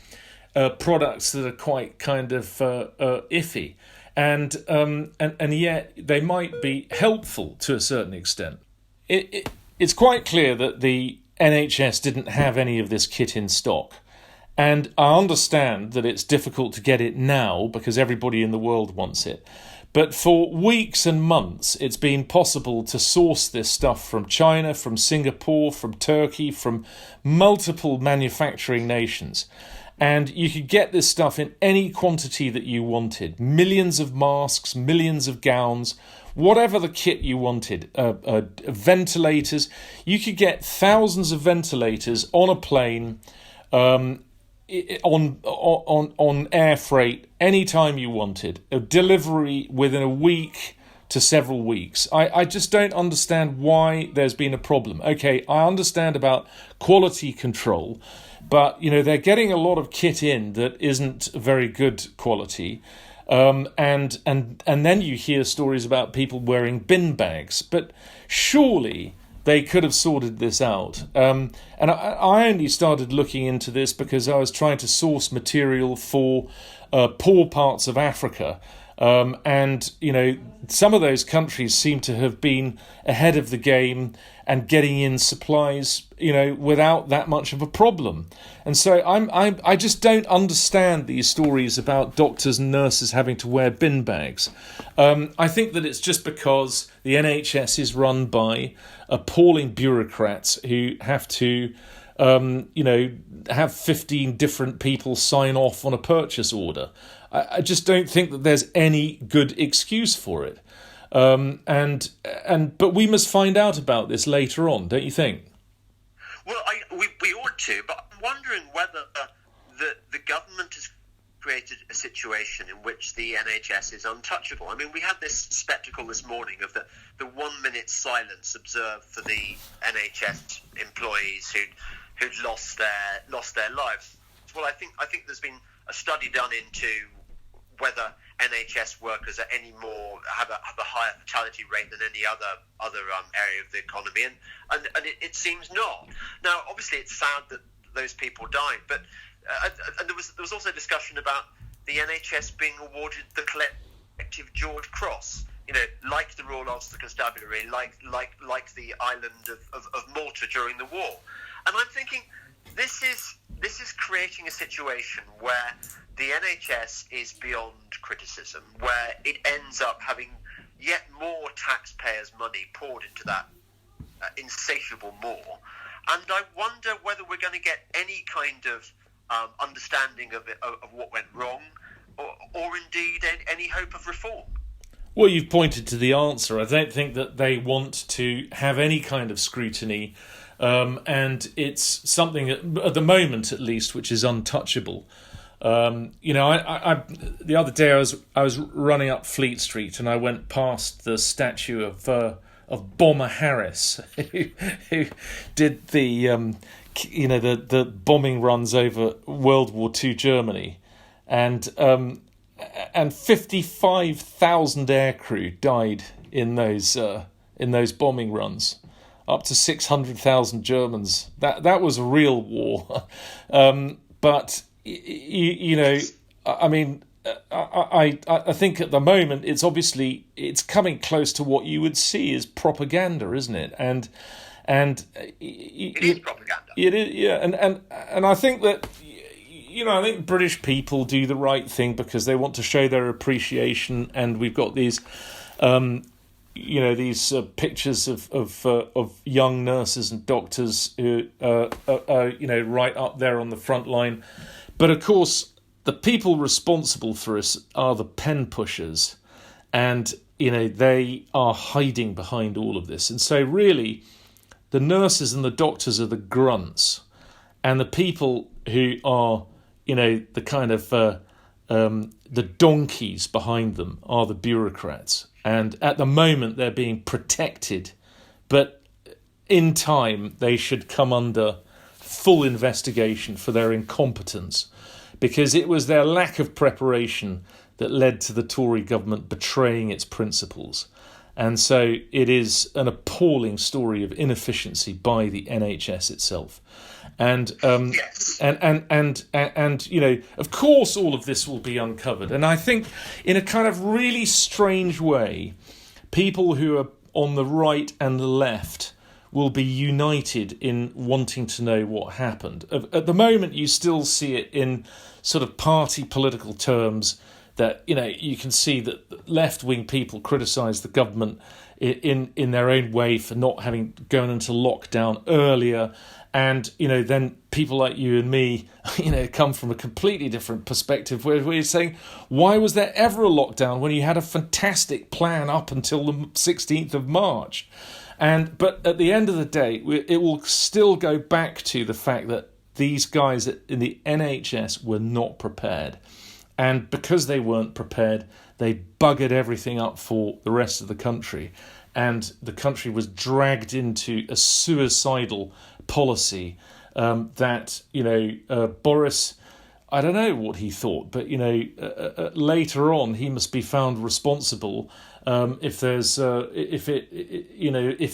products that are quite kind of iffy, and yet they might be helpful to a certain extent. It's quite clear that the NHS didn't have any of this kit in stock. And I understand that it's difficult to get it now because everybody in the world wants it. But for weeks and months, it's been possible to source this stuff from China, from Singapore, from Turkey, from multiple manufacturing nations. And you could get this stuff in any quantity that you wanted. Millions of masks, millions of gowns, whatever the kit you wanted. Ventilators. You could get thousands of ventilators on a plane, on air freight anytime you wanted, a delivery within a week to several weeks. I just don't understand why there's been a problem. Okay, I understand about quality control, but they're getting a lot of kit in that isn't very good quality, and then you hear stories about people wearing bin bags, but surely they could have sorted this out. And I only started looking into this because I was trying to source material for poor parts of Africa. And some of those countries seem to have been ahead of the game and getting in supplies, without that much of a problem. And so I just don't understand these stories about doctors and nurses having to wear bin bags. I think that it's just because the NHS is run by appalling bureaucrats who have to, have 15 different people sign off on a purchase order. I just don't think that there's any good excuse for it. But we must find out about this later on, don't you think? Well, we ought to, but I'm wondering whether the government has created a situation in which the NHS is untouchable. I mean, we had this spectacle this morning of the 1 minute silence observed for the NHS employees who'd lost their lives. Well, I think there's been a study done into whether NHS workers are any more have a higher fatality rate than any other area of the economy, and it seems not. Now, obviously, it's sad that those people died, but and there was also discussion about the NHS being awarded the collective George Cross, like the Royal Ulster Constabulary, like the island of Malta during the war, and I'm thinking this is creating a situation where the NHS is beyond criticism, where it ends up having yet more taxpayers' money poured into that insatiable maw. And I wonder whether we're going to get any kind of understanding of what went wrong, or indeed any hope of reform. Well, you've pointed to the answer. I don't think that they want to have any kind of scrutiny, and it's something at the moment, at least, which is untouchable. I the other day I was running up Fleet Street and I went past the statue of Bomber Harris, who did the bombing runs over World War II Germany, and 55,000 aircrew died in those bombing runs. Up to 600,000 Germans. That was a real war, but. I mean, I think at the moment it's coming close to what you would see as propaganda, isn't it? And it is propaganda. It is, yeah. And I think that I think British people do the right thing because they want to show their appreciation, and we've got these. These pictures of young nurses and doctors who right up there on the front line. But of course, the people responsible for us are the pen pushers, and they are hiding behind all of this. And so really, the nurses and the doctors are the grunts, and the people who are the kind of the donkeys behind them are the bureaucrats. And at the moment, they're being protected, but in time, they should come under full investigation for their incompetence, because it was their lack of preparation that led to the Tory government betraying its principles. And so it is an appalling story of inefficiency by the NHS itself. And Yes. and of course all of this will be uncovered. And I think in a kind of really strange way, people who are on the right and the left will be united in wanting to know what happened. At the moment, you still see it in sort of party political terms, that you can see that left-wing people criticise the government in their own way for not having gone into lockdown earlier. And, then people like you and me, come from a completely different perspective where we're saying, why was there ever a lockdown when you had a fantastic plan up until the 16th of March? But at the end of the day, it will still go back to the fact that these guys in the NHS were not prepared. And because they weren't prepared, they buggered everything up for the rest of the country. And the country was dragged into a suicidal policy that, Boris, I don't know what he thought, but, later on he must be found responsible if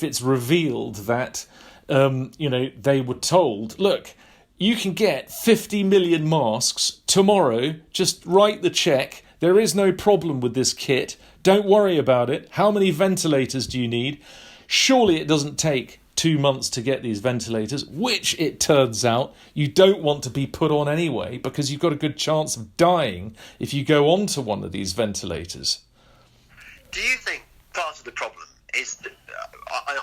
it's revealed that, they were told, look, you can get 50 million masks tomorrow, just write the check. There is no problem with this kit. Don't worry about it. How many ventilators do you need? Surely it doesn't take 2 months to get these ventilators, which it turns out you don't want to be put on anyway, because you've got a good chance of dying if you go on to one of these ventilators. Do you think part of the problem is that,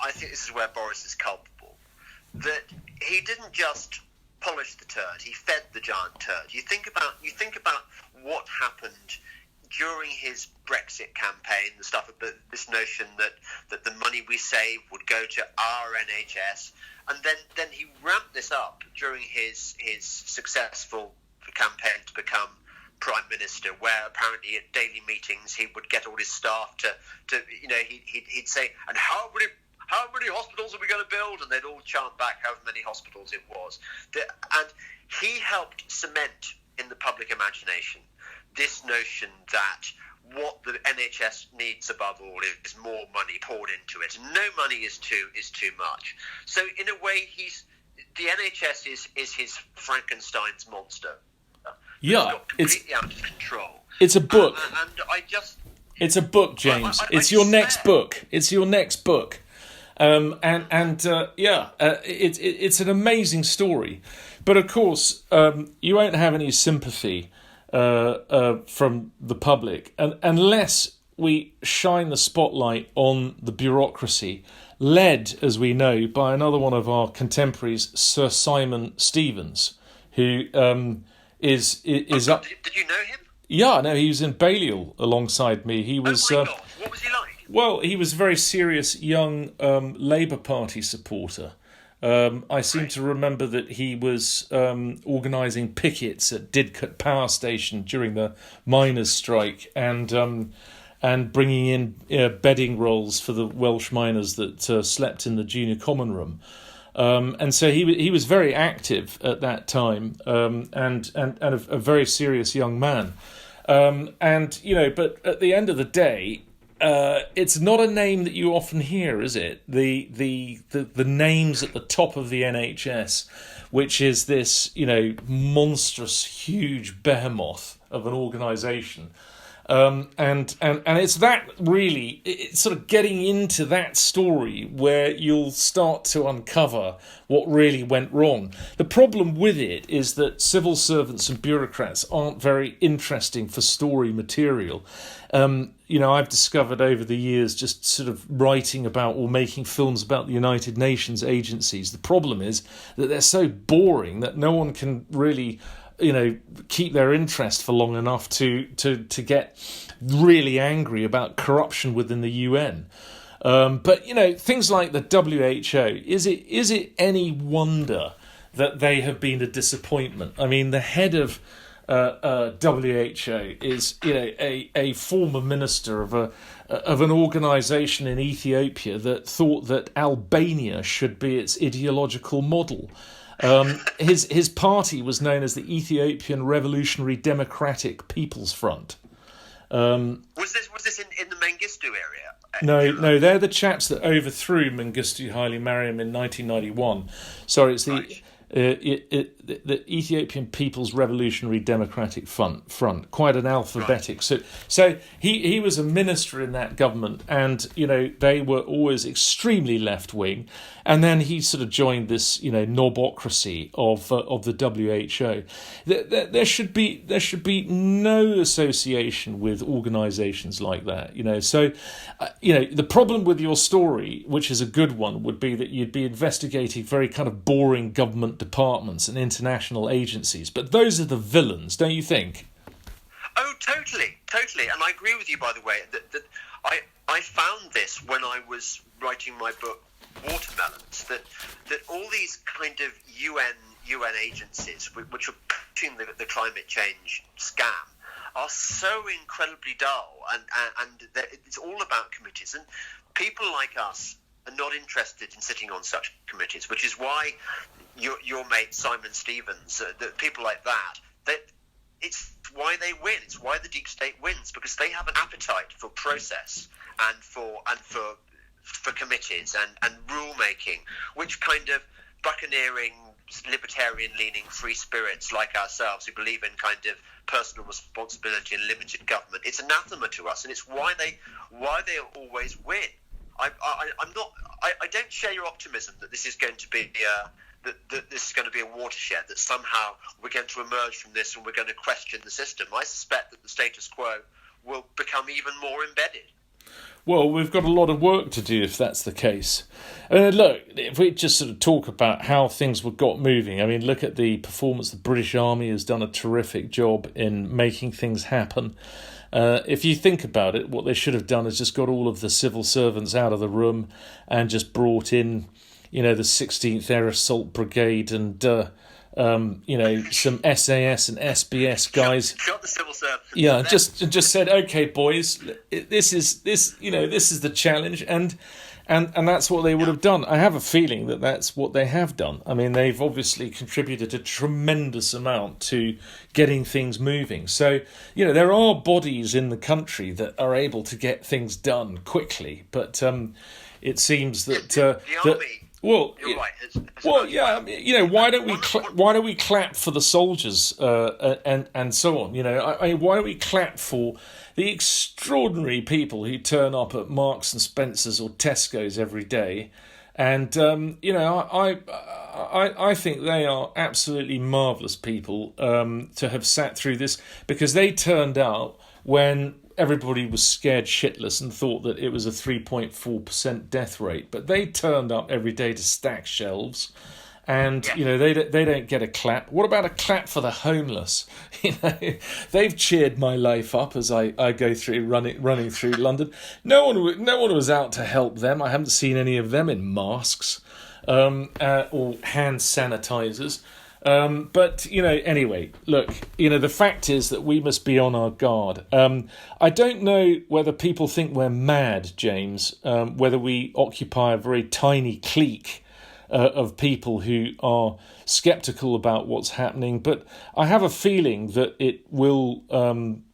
I think this is where Boris is culpable, that he didn't just polish the turd, he fed the giant turd. You think about what happened during his Brexit campaign, the stuff about this notion that the money we save would go to our NHS, and then he ramped this up during his successful campaign to become Prime Minister, where apparently at daily meetings he would get all his staff to he'd say, and how many hospitals are we going to build? And they'd all chant back however many hospitals it was. And he helped cement in the public imagination this notion that what the NHS needs above all is more money poured into it. And no money is too much. So in a way, the NHS is his Frankenstein's monster. Yeah, it's completely out of control. It's a book. And I just... It's a book, James. It's your next book. It's your next book. It's an amazing story. But of course, you won't have any sympathy from the public unless we shine the spotlight on the bureaucracy, led, as we know, by another one of our contemporaries, Sir Simon Stevens, who is up. Did you know him? Yeah, no, he was in Balliol alongside me. He was. Oh my God! What was he like? Well, he was a very serious young Labour Party supporter. I seem to remember that he was organising pickets at Didcot Power Station during the miners' strike and bringing in bedding rolls for the Welsh miners that slept in the junior common room. And so he was very active at that time and a very serious young man. But at the end of the day, it's not a name that you often hear, is it? The names at the top of the NHS, which is this, monstrous, huge behemoth of an organisation. And it's that really, it's sort of getting into that story where you'll start to uncover what really went wrong. The problem with it is that civil servants and bureaucrats aren't very interesting for story material. I've discovered over the years, just sort of writing about or making films about the United Nations agencies, the problem is that they're so boring that no one can really keep their interest for long enough to get really angry about corruption within the UN. But things like the WHO, is it any wonder that they have been a disappointment? I mean, the head of WHO is a former minister of an organisation in Ethiopia that thought that Albania should be its ideological model. His party was known as the Ethiopian Revolutionary Democratic People's Front. Was this in the Mengistu area? No, they're the chaps that overthrew Mengistu Haile Mariam in 1991. Sorry, it's the Ethiopian People's Revolutionary Democratic Front, quite an alphabetic. Right. So he was a minister in that government, and they were always extremely left wing, and then he sort of joined this knobocracy of the WHO. There should be no association with organisations like that. So the problem with your story, which is a good one, would be that you'd be investigating very kind of boring government departments and international agencies, but those are the villains, don't you think? Oh, totally, and I agree with you, by the way, that I found this when I was writing my book Watermelons, that all these kind of UN agencies which are pushing the climate change scam are so incredibly dull, and it's all about committees, and people like us are not interested in sitting on such committees, which is why your mate Simon Stevens, people like that, it's why they win. It's why the deep state wins, because they have an appetite for process and for committees and rule making, which kind of buccaneering, libertarian-leaning free spirits like ourselves who believe in kind of personal responsibility and limited government, it's anathema to us, and it's why they always win. I don't share your optimism that this is going to be that this is going to be a watershed, that somehow we're going to emerge from this and we're going to question the system. I suspect that the status quo will become even more embedded. Well, we've got a lot of work to do if that's the case. Look, if we just sort of talk about how things got moving, I mean, look at the performance. The British Army has done a terrific job in making things happen. If you think about it, what they should have done is just got all of the civil servants out of the room and just brought in, the 16th Air Assault Brigade and some SAS and SBS guys. Shut the civil service. Yeah, just said, okay, boys, this is the challenge, and that's what they would have done. I have a feeling that that's what they have done. I mean, they've obviously contributed a tremendous amount to getting things moving. So, there are bodies in the country that are able to get things done quickly, but it seems that the army. Well, you're right. Why don't we clap for the soldiers and so on? Why don't we clap for the extraordinary people who turn up at Marks and Spencers or Tesco's every day, and I think they are absolutely marvellous people to have sat through this, because they turned out when everybody was scared shitless and thought that it was a 3.4% death rate, but they turned up every day to stack shelves, and they don't get a clap. What about a clap for the homeless? They've cheered my life up as I go through running through London. No one was out to help them. I haven't seen any of them in masks or hand sanitizers. But anyway, look, the fact is that we must be on our guard. I don't know whether people think we're mad, James, whether we occupy a very tiny clique of people who are sceptical about what's happening, but I have a feeling that it will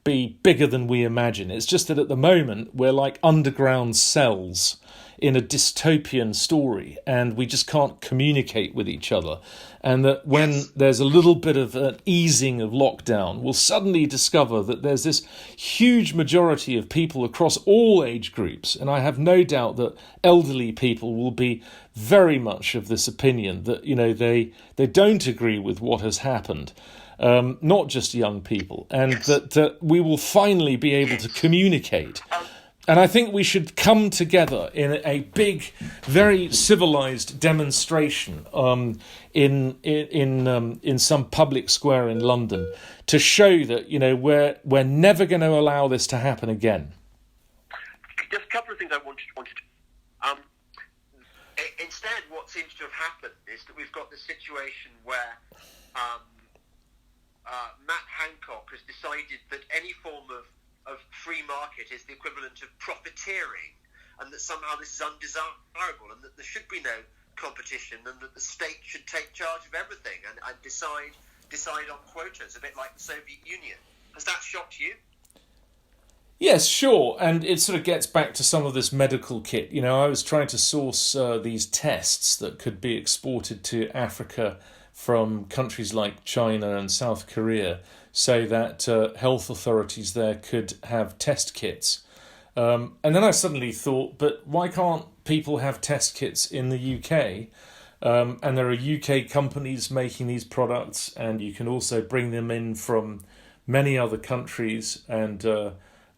be bigger than we imagine. It's just that at the moment we're like underground cells in a dystopian story, and we just can't communicate with each other, and that when there's a little bit of an easing of lockdown, we'll suddenly discover that there's this huge majority of people across all age groups, and I have no doubt that elderly people will be very much of this opinion that they don't agree with what has happened, not just young people, and that we will finally be able to communicate. And I think we should come together in a big, very civilized demonstration in some public square in London to show that we're never going to allow this to happen again. Just a couple of things I wanted to. Instead, what seems to have happened is that we've got this situation where Matt Hancock has decided that any form of free market is the equivalent of profiteering, and that somehow this is undesirable, and that there should be no competition, and that the state should take charge of everything and decide on quotas, a bit like the Soviet Union. Has that shocked you? Yes, sure, and it sort of gets back to some of this medical kit. I was trying to source these tests that could be exported to Africa from countries like China and South Korea, so that health authorities there could have test kits. And then I suddenly thought, but why can't people have test kits in the UK? And there are UK companies making these products, and you can also bring them in from many other countries, and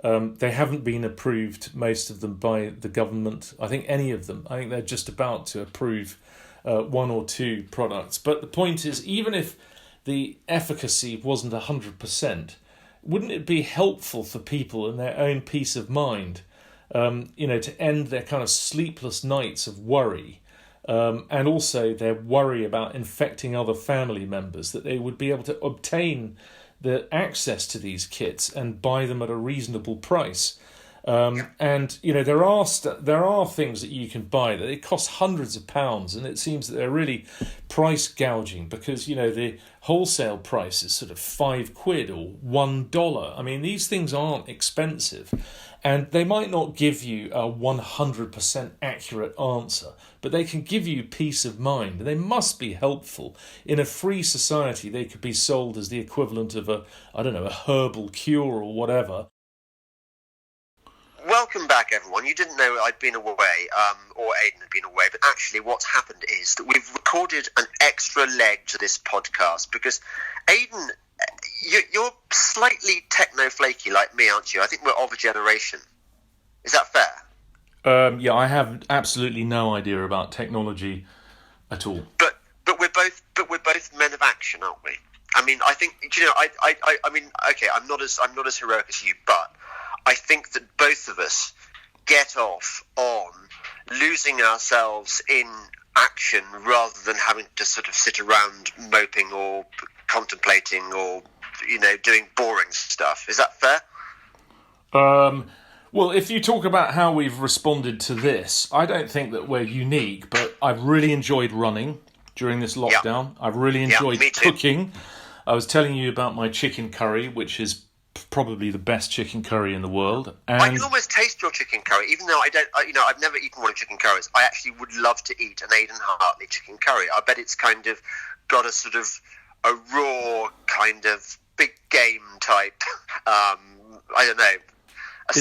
they haven't been approved, most of them, by the government. I think any of them. I think they're just about to approve one or two products. But the point is, even if the efficacy wasn't 100%, wouldn't it be helpful for people in their own peace of mind, to end their kind of sleepless nights of worry, and also their worry about infecting other family members, that they would be able to obtain the access to these kits and buy them at a reasonable price. And there are things that you can buy that it costs hundreds of pounds, and it seems that they're really price gouging, because the wholesale price is sort of £5 or $1. I mean, these things aren't expensive, and they might not give you a 100% accurate answer, but they can give you peace of mind. They must be helpful. In a free society, they could be sold as the equivalent of a herbal cure or whatever. Welcome back, everyone. You didn't know I'd been away, or Aiden had been away, but actually what's happened is that we've recorded an extra leg to this podcast, because Aiden, you're slightly techno-flaky like me, aren't you? I think we're of a generation. Is that fair? Yeah, I have absolutely no idea about technology at all. But we're both men of action, aren't we? I mean, I think, I mean, okay, I'm not as heroic as you, but I think that both of us get off on losing ourselves in action rather than having to sort of sit around moping or contemplating or, doing boring stuff. Is that fair? Well, if you talk about how we've responded to this, I don't think that we're unique, but I've really enjoyed running during this lockdown. Yeah. I've really enjoyed cooking. I was telling you about my chicken curry, which is probably the best chicken curry in the world. And I can almost taste your chicken curry, even though I've never eaten one of chicken curries. I actually would love to eat an Aiden Hartley chicken curry. I bet it's kind of got a sort of a raw kind of big game type. I don't know. I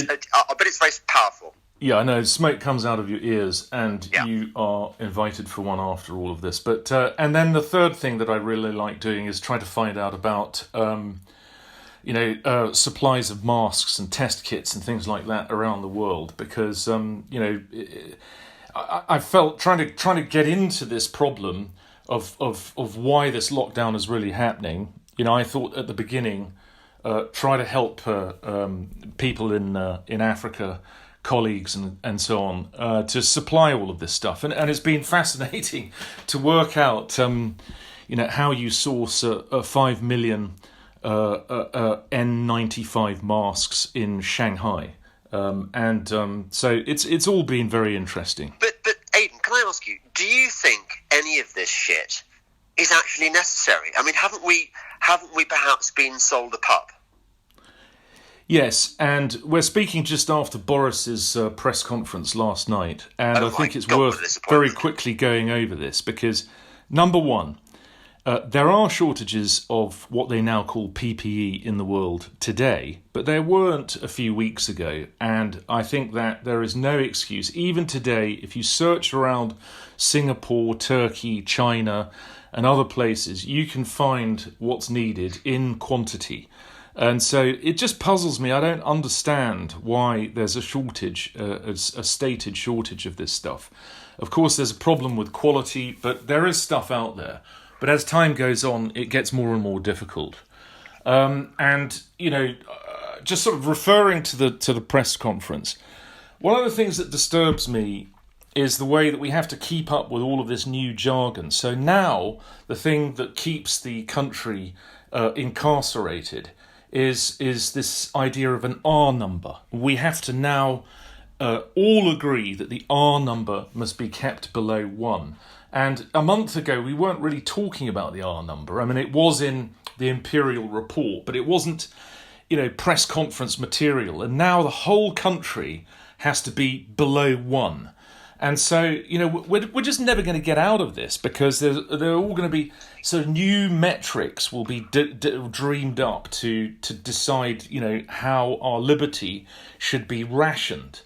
bet it's very powerful. Yeah, I know. Smoke comes out of your ears, and you are invited for one after all of this. But and then the third thing that I really like doing is try to find out about supplies of masks and test kits and things like that around the world, because I felt trying to get into this problem of why this lockdown is really happening. I thought at the beginning, try to help people in Africa, colleagues and so on, to supply all of this stuff, and it's been fascinating to work out how you source a 5 million N95 masks in Shanghai, so it's all been very interesting. But Aiden, can I ask you, do you think any of this shit is actually necessary? I mean, haven't we perhaps been sold a pup? Yes, and we're speaking just after Boris's press conference last night, and I think it's worth very quickly going over this, because, number one, there are shortages of what they now call PPE in the world today, but there weren't a few weeks ago, and I think that there is no excuse. Even today, if you search around Singapore, Turkey, China, and other places, you can find what's needed in quantity. And so it just puzzles me. I don't understand why there's a shortage, a stated shortage of this stuff. Of course, there's a problem with quality, but there is stuff out there. But as time goes on, it gets more and more difficult. Just sort of referring to the press conference, one of the things that disturbs me is the way that we have to keep up with all of this new jargon. So now the thing that keeps the country incarcerated is this idea of an R number. We have to now all agree that the R number must be kept below 1. And a month ago, we weren't really talking about the R number. I mean, it was in the Imperial report, but it wasn't, press conference material. And now the whole country has to be below 1. And so, we're just never going to get out of this, because there are all going to be sort of new metrics will be dreamed up to decide, how our liberty should be rationed.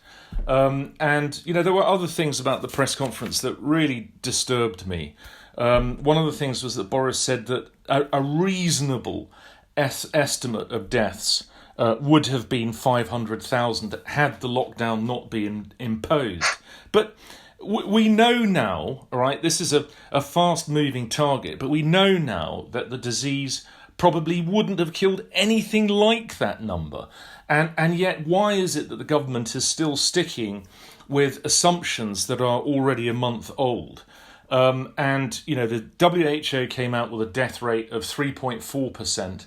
There were other things about the press conference that really disturbed me. One of the things was that Boris said that a reasonable estimate of deaths would have been 500,000 had the lockdown not been imposed. But we know now, right, this is a fast-moving target, but we know now that the disease probably wouldn't have killed anything like that number. And yet, why is it that the government is still sticking with assumptions that are already a month old? The WHO came out with a death rate of 3.4%.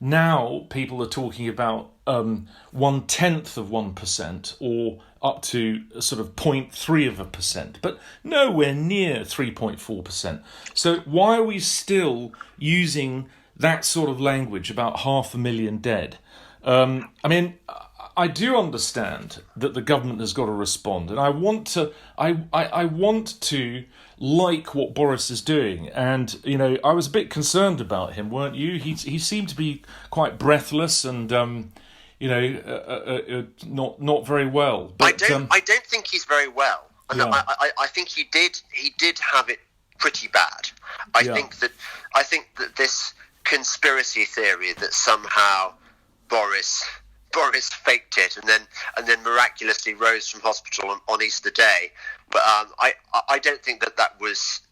Now people are talking about 0.1%, or up to sort of 0.3%, but nowhere near 3.4%. So why are we still using that sort of language about 500,000 dead? I do understand that the government has got to respond, and I want to like what Boris is doing. And I was a bit concerned about him, weren't you? He seemed to be quite breathless and not very well. But I don't think he's very well. And yeah. I think he did have it pretty bad. I think that this conspiracy theory that somehow Boris faked it and then miraculously rose from hospital on Easter Day. But I don't think that was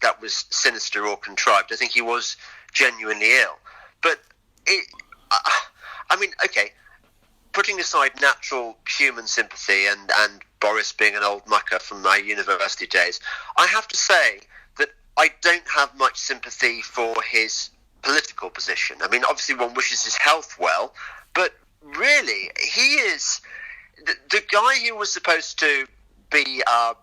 sinister or contrived. I think he was genuinely ill. But okay, putting aside natural human sympathy and Boris being an old mucker from my university days, I have to say I don't have much sympathy for his political position. I mean, obviously one wishes his health well, but really, he is the guy who was supposed to be our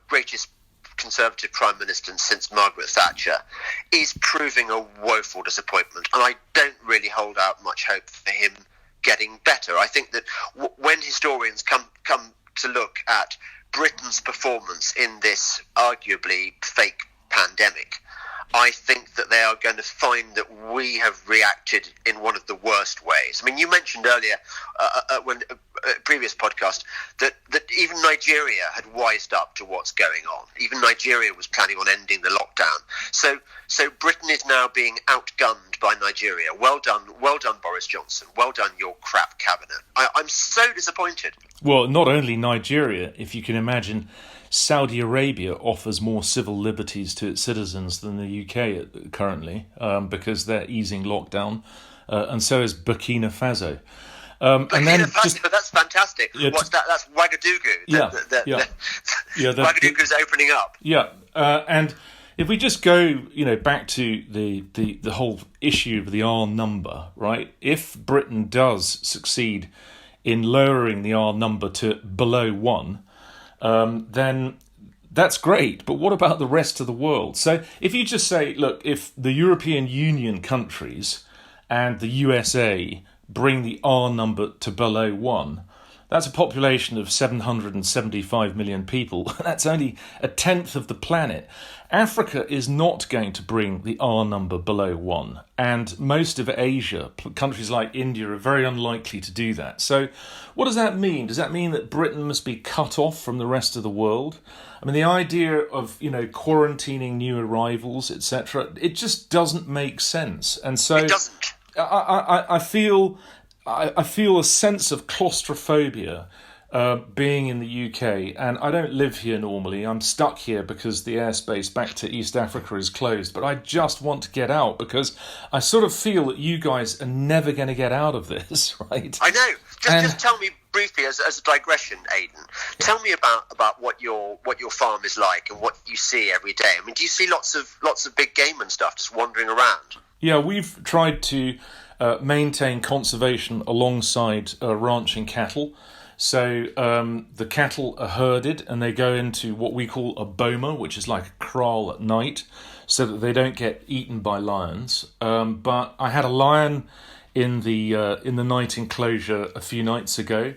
greatest Conservative Prime Minister since Margaret Thatcher is proving a woeful disappointment, and I don't really hold out much hope for him getting better. I think that when historians come to look at Britain's performance in this arguably fake pandemic, I think that they are going to find that we have reacted in one of the worst ways. I mean, you mentioned earlier, when previous podcast, that even Nigeria had wised up to what's going on. Even Nigeria was planning on ending the lockdown. So Britain is now being outgunned by Nigeria. Well done, Boris Johnson. Well done, your crap cabinet. I'm so disappointed. Well, not only Nigeria, if you can imagine, Saudi Arabia offers more civil liberties to its citizens than the UK currently, because they're easing lockdown, and so is Burkina Faso. Burkina Faso, that's fantastic. What's that? That's Ouagadougou. Ouagadougou's opening up. Yeah, and if we just go, back to the whole issue of the R number, right? If Britain does succeed in lowering the R number to below 1, then that's great. But what about the rest of the world? So if you just say, look, if the European Union countries and the USA bring the R number to below 1, that's a population of 775 million people. That's only a tenth of the planet. Africa is not going to bring the R number below 1. And most of Asia, countries like India, are very unlikely to do that. So what does that mean? Does that mean that Britain must be cut off from the rest of the world? I mean, the idea of, quarantining new arrivals, etc., it just doesn't make sense. And so it doesn't. I feel a sense of claustrophobia being in the UK, and I don't live here normally. I'm stuck here because the airspace back to East Africa is closed, but I just want to get out because I sort of feel that you guys are never going to get out of this, right? I know. Just tell me briefly, as a digression, Aiden. Tell me about what your farm is like and what you see every day. I mean, do you see lots of big game and stuff just wandering around? Yeah, we've tried to maintain conservation alongside ranching cattle. So the cattle are herded and they go into what we call a boma, which is like a kraal at night, so that they don't get eaten by lions. But I had a lion in the night enclosure a few nights ago.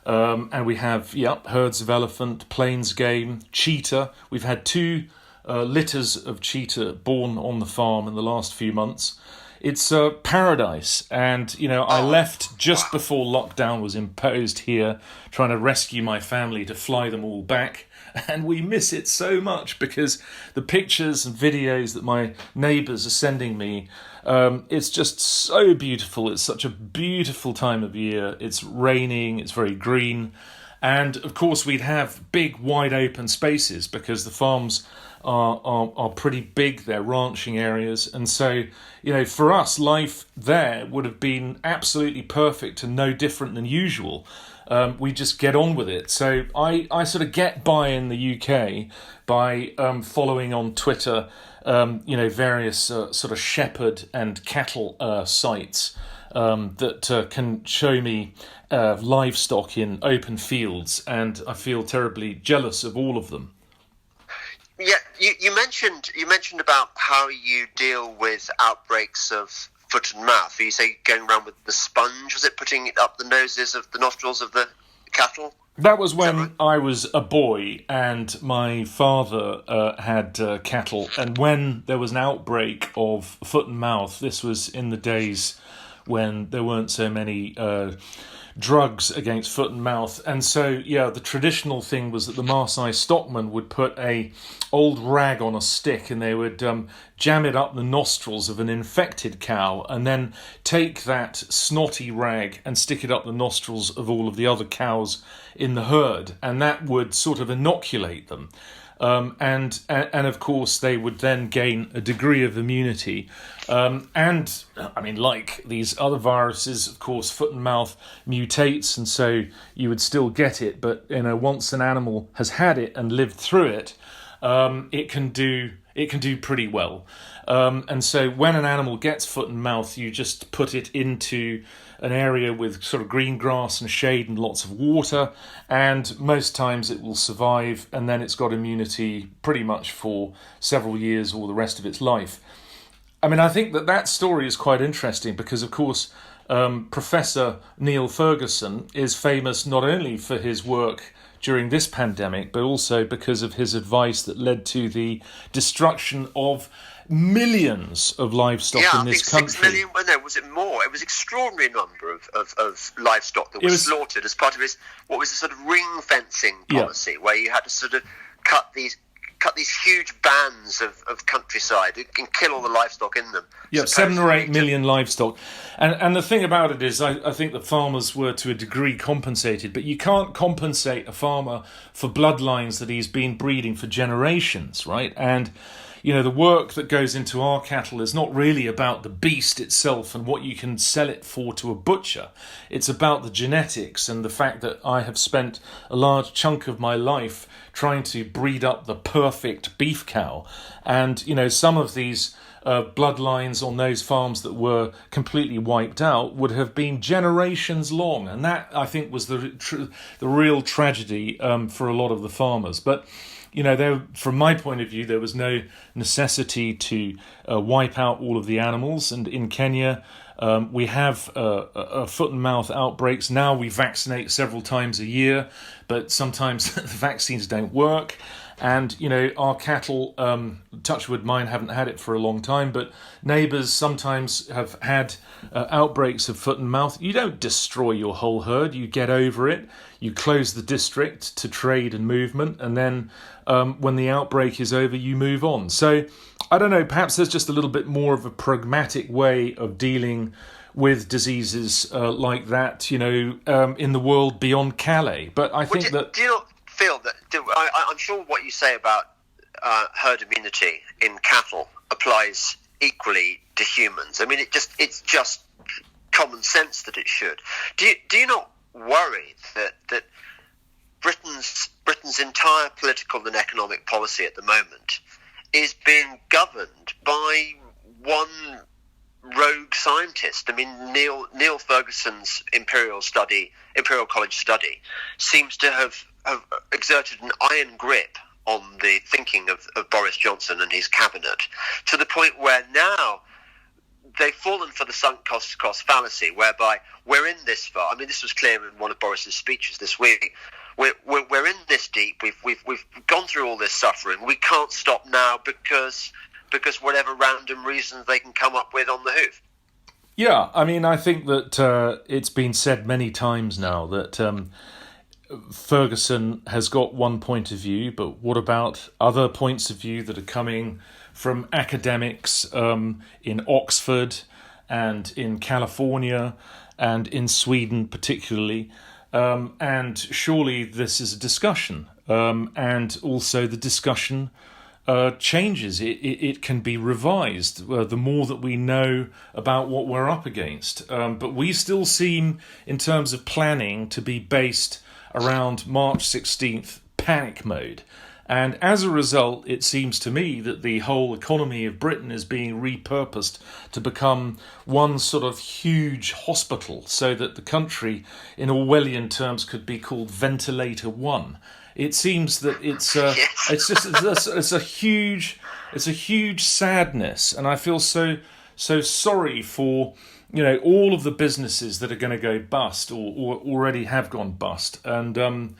And we have herds of elephant, plains game, cheetah. We've had 2 litters of cheetah born on the farm in the last few months. It's a paradise, and I left just before lockdown was imposed here, trying to rescue my family to fly them all back, and we miss it so much because the pictures and videos that my neighbours are sending me, it's just so beautiful. It's such a beautiful time of year. It's raining, it's very green, and of course we'd have big wide open spaces because the farms are pretty big. They're ranching areas, and so for us, life there would have been absolutely perfect and no different than usual. We just get on with it. So I sort of get by in the UK by following on Twitter, various sort of shepherd and cattle sites that can show me livestock in open fields, and I feel terribly jealous of all of them. Yeah, you mentioned about how you deal with outbreaks of foot and mouth. You say going around with the sponge. Was it putting it up the nostrils of the cattle? That was when I was a boy and my father had cattle. And when there was an outbreak of foot and mouth, this was in the days when there weren't so many drugs against foot and mouth. And so, the traditional thing was that the Maasai stockman would put a old rag on a stick and they would jam it up the nostrils of an infected cow and then take that snotty rag and stick it up the nostrils of all of the other cows in the herd, and that would sort of inoculate them. And of course they would then gain a degree of immunity. And I mean, like these other viruses, of course, foot and mouth mutates, and so you would still get it. But once an animal has had it and lived through it, it can do it can do pretty well. And so when an animal gets foot and mouth, you just put it into an area with sort of green grass and shade and lots of water, and most times it will survive, and then it's got immunity pretty much for several years or the rest of its life. I mean, I think that story is quite interesting because, of course, Professor Neil Ferguson is famous not only for his work during this pandemic, but also because of his advice that led to the destruction of millions of livestock in this country. 6 million, well, no, was it more? It was an extraordinary number of livestock that was slaughtered as part of his, what was the sort of ring fencing policy, where you had to sort of cut these huge bands of countryside and kill all the livestock in them. Yeah, 7 or 8 million livestock. And the thing about it is, I think the farmers were to a degree compensated, but you can't compensate a farmer for bloodlines that he's been breeding for generations, right? And the work that goes into our cattle is not really about the beast itself and what you can sell it for to a butcher. It's about the genetics and the fact that I have spent a large chunk of my life trying to breed up the perfect beef cow. And, some of these bloodlines on those farms that were completely wiped out would have been generations long. And that, I think, was the real tragedy for a lot of the farmers. But from my point of view, there was no necessity to wipe out all of the animals. And in Kenya, we have foot and mouth outbreaks. Now we vaccinate several times a year, but sometimes the vaccines don't work. And, our cattle, touch wood, mine haven't had it for a long time, but neighbours sometimes have had outbreaks of foot and mouth. You don't destroy your whole herd. You get over it. You close the district to trade and movement. And then when the outbreak is over, you move on. So, I don't know, perhaps there's just a little bit more of a pragmatic way of dealing with diseases like that, in the world beyond Calais. But I think that... Do you not feel that... I'm sure what you say about herd immunity in cattle applies equally to humans. I mean, it's just common sense that it should. Do you not worry that Britain's entire political and economic policy at the moment is being governed by one rogue scientist? I mean, Neil Ferguson's Imperial College study seems to have exerted an iron grip on the thinking of Boris Johnson and his cabinet, to the point where now they've fallen for the sunk cost fallacy, whereby we're in this far. I mean, this was clear in one of Boris's speeches this week. We're in this deep. We've gone through all this suffering. We can't stop now because whatever random reasons they can come up with on the hoof. Yeah, I mean, I think that it's been said many times now that Ferguson has got one point of view, but what about other points of view that are coming from academics in Oxford and in California and in Sweden particularly? And surely this is a discussion, and also the discussion changes. It can be revised the more that we know about what we're up against. But we still seem, in terms of planning, to be based around March 16th panic mode. And as a result, it seems to me that the whole economy of Britain is being repurposed to become one sort of huge hospital, so that the country, in Orwellian terms, could be called Ventilator One. It seems that it's a huge sadness, and I feel so sorry for all of the businesses that are going to go bust or already have gone bust. And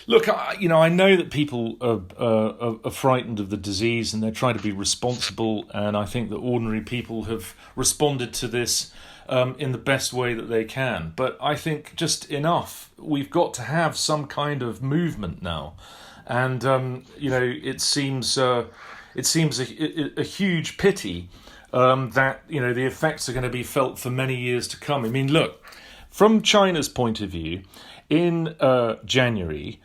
look, I know that people are frightened of the disease and they're trying to be responsible, and I think that ordinary people have responded to this in the best way that they can. But I think just enough. We've got to have some kind of movement now, and it seems a huge pity that the effects are going to be felt for many years to come. I mean, look, from China's point of view, in January,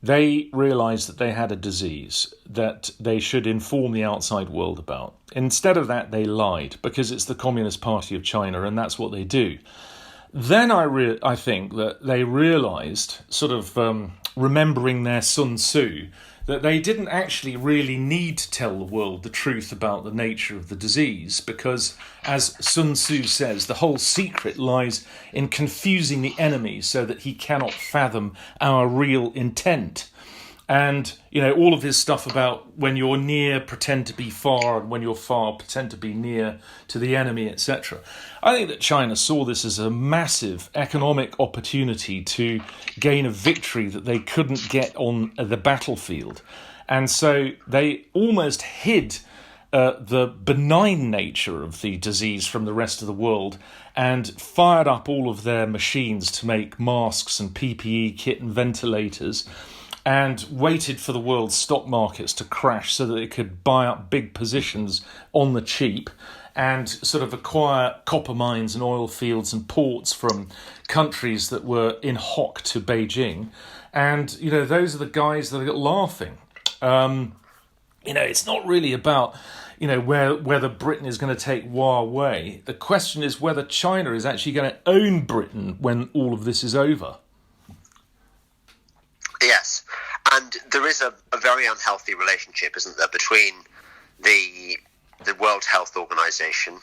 they realised that they had a disease that they should inform the outside world about. Instead of that, they lied, because it's the Communist Party of China, and that's what they do. Then I think that they realised, sort of remembering their Sun Tzu, that they didn't actually really need to tell the world the truth about the nature of the disease, because, as Sun Tzu says, the whole secret lies in confusing the enemy so that he cannot fathom our real intent. And, all of his stuff about when you're near, pretend to be far, and when you're far, pretend to be near to the enemy, etc. I think that China saw this as a massive economic opportunity to gain a victory that they couldn't get on the battlefield. And so they almost hid the benign nature of the disease from the rest of the world and fired up all of their machines to make masks and PPE kit and ventilators, and waited for the world's stock markets to crash so that they could buy up big positions on the cheap and sort of acquire copper mines and oil fields and ports from countries that were in hock to Beijing. And, those are the guys that are laughing. It's not really about, whether Britain is going to take Huawei. The question is whether China is actually going to own Britain when all of this is over. Yes, and there is a very unhealthy relationship, isn't there, between the World Health Organization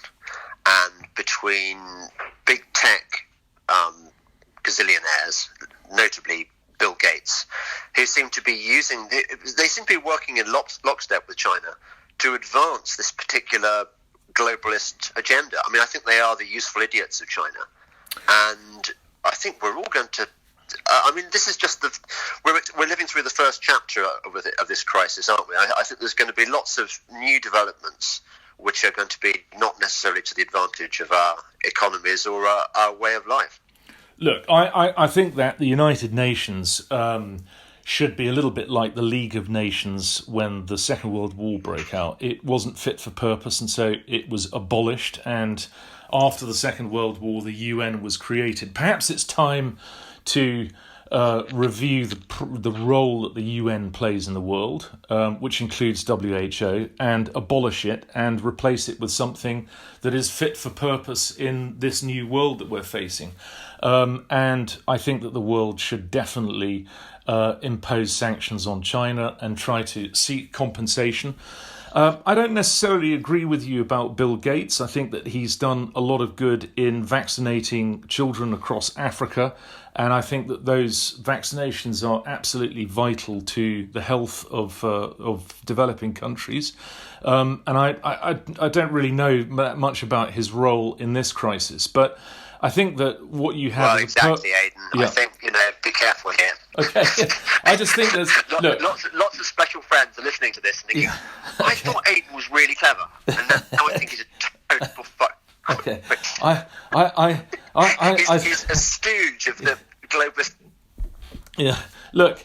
and between big tech gazillionaires, notably Bill Gates, who seem to be working in lockstep with China to advance this particular globalist agenda. I mean, I think they are the useful idiots of China, and I think we're all going to. This is just we're living through the first chapter of this crisis, aren't we? I think there's going to be lots of new developments which are going to be not necessarily to the advantage of our economies or our way of life. Look, I think that the United Nations should be a little bit like the League of Nations when the Second World War broke out. It wasn't fit for purpose, and so it was abolished. And after the Second World War, the UN was created. Perhaps it's time to review the role that the UN plays in the world, which includes WHO, and abolish it and replace it with something that is fit for purpose in this new world that we're facing. And I think that the world should definitely impose sanctions on China and try to seek compensation. I don't necessarily agree with you about Bill Gates. I think that he's done a lot of good in vaccinating children across Africa, and I think that those vaccinations are absolutely vital to the health of developing countries. And I don't really know that much about his role in this crisis, but I think that what you have... Well, exactly, Aiden. I think, be careful here. Okay. I just think there's... Lots of special friends are listening to this and thinking, I thought Aiden was really clever, and now I think he's a total fuck. Okay. He's a stooge of the globalist... Yeah. Look,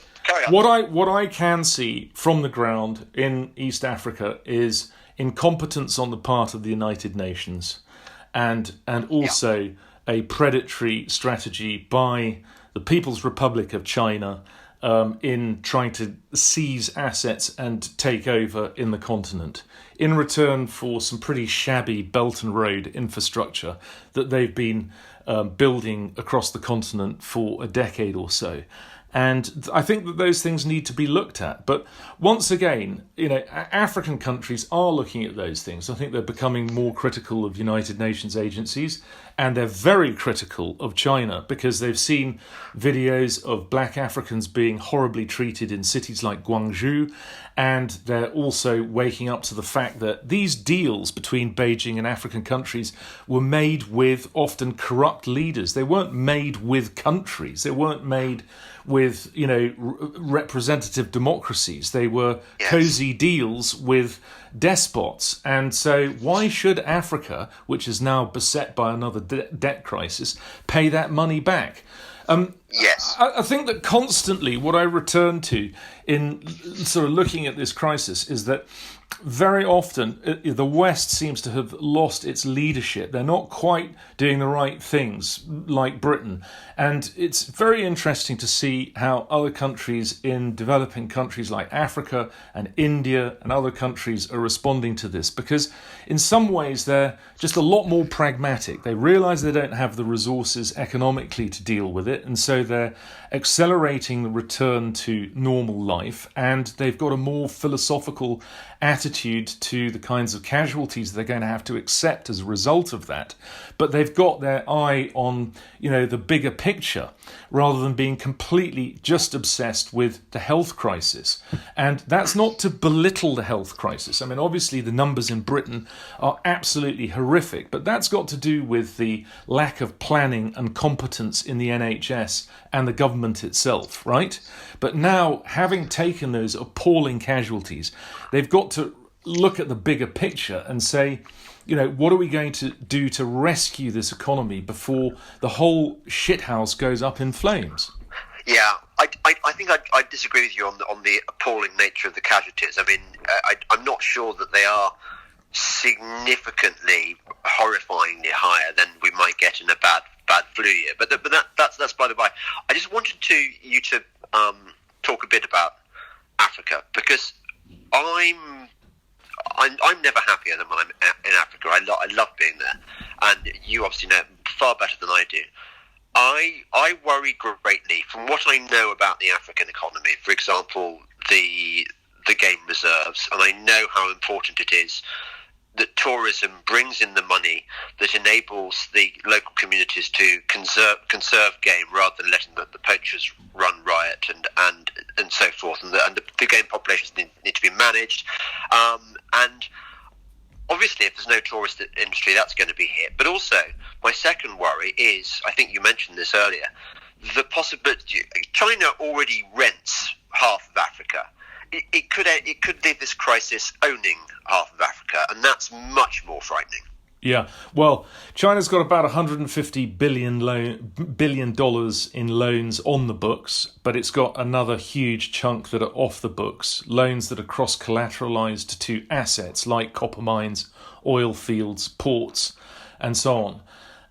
what I can see from the ground in East Africa is incompetence on the part of the United Nations, and also a predatory strategy by the People's Republic of China in trying to seize assets and take over in the continent in return for some pretty shabby Belt and Road infrastructure that they've been building across the continent for a decade or so. And I think that those things need to be looked at. But once again, African countries are looking at those things. I think they're becoming more critical of United Nations agencies, and they're very critical of China because they've seen videos of black Africans being horribly treated in cities like Guangzhou, and they're also waking up to the fact that these deals between Beijing and African countries were made with often corrupt leaders. They weren't made with countries. They weren't made with, representative democracies. They were cozy deals with despots. And so why should Africa, which is now beset by another debt crisis, pay that money back? Yes. I think that constantly what I return to in sort of looking at this crisis is that very often the West seems to have lost its leadership. They're not quite doing the right things like Britain. And it's very interesting to see how other countries in developing countries like Africa and India and other countries are responding to this, because in some ways they're just a lot more pragmatic. They realise they don't have the resources economically to deal with it, and so they're accelerating the return to normal life, and they've got a more philosophical attitude to the kinds of casualties they're going to have to accept as a result of that. But they've got their eye on, the bigger picture, rather than being completely just obsessed with the health crisis. And that's not to belittle the health crisis. I mean, obviously the numbers in Britain are absolutely horrific, but that's got to do with the lack of planning and competence in the NHS and the government itself, right? But now, having taken those appalling casualties, they've got to look at the bigger picture and say, what are we going to do to rescue this economy before the whole shithouse goes up in flames? Yeah, I think I disagree with you on the appalling nature of the casualties. I mean, I'm not sure that they are significantly, horrifyingly higher than we might get in a bad flu year. But that's by the by. I just wanted you to talk a bit about Africa, because I'm never happier than when I'm in Africa. I love being there, and you obviously know far better than I do. I worry greatly from what I know about the African economy. For example, the game reserves, and I know how important it is that tourism brings in the money that enables the local communities to conserve game rather than letting the poachers run riot and so forth. And the game populations need to be managed. And obviously, if there's no tourist industry, that's going to be hit. But also, my second worry is, I think you mentioned this earlier, the possibility. China already rents half of Africa. It could leave this crisis owning half of Africa, and that's much more frightening. Yeah, well, China's got about $150 billion in loans on the books, but it's got another huge chunk that are off the books, loans that are cross-collateralized to assets like copper mines, oil fields, ports, and so on.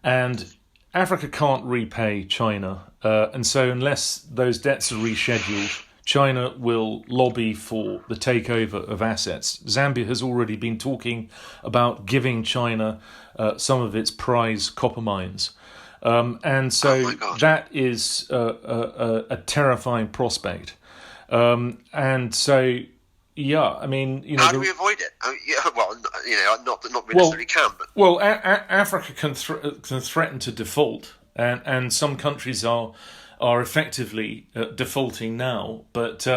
And Africa can't repay China, and so unless those debts are rescheduled, China will lobby for the takeover of assets. Zambia has already been talking about giving China some of its prize copper mines. And so that is a terrifying prospect. And so, yeah, I mean... How do we avoid it? Not that we necessarily can, but... Well, Africa can threaten to default, and some countries are effectively defaulting now, but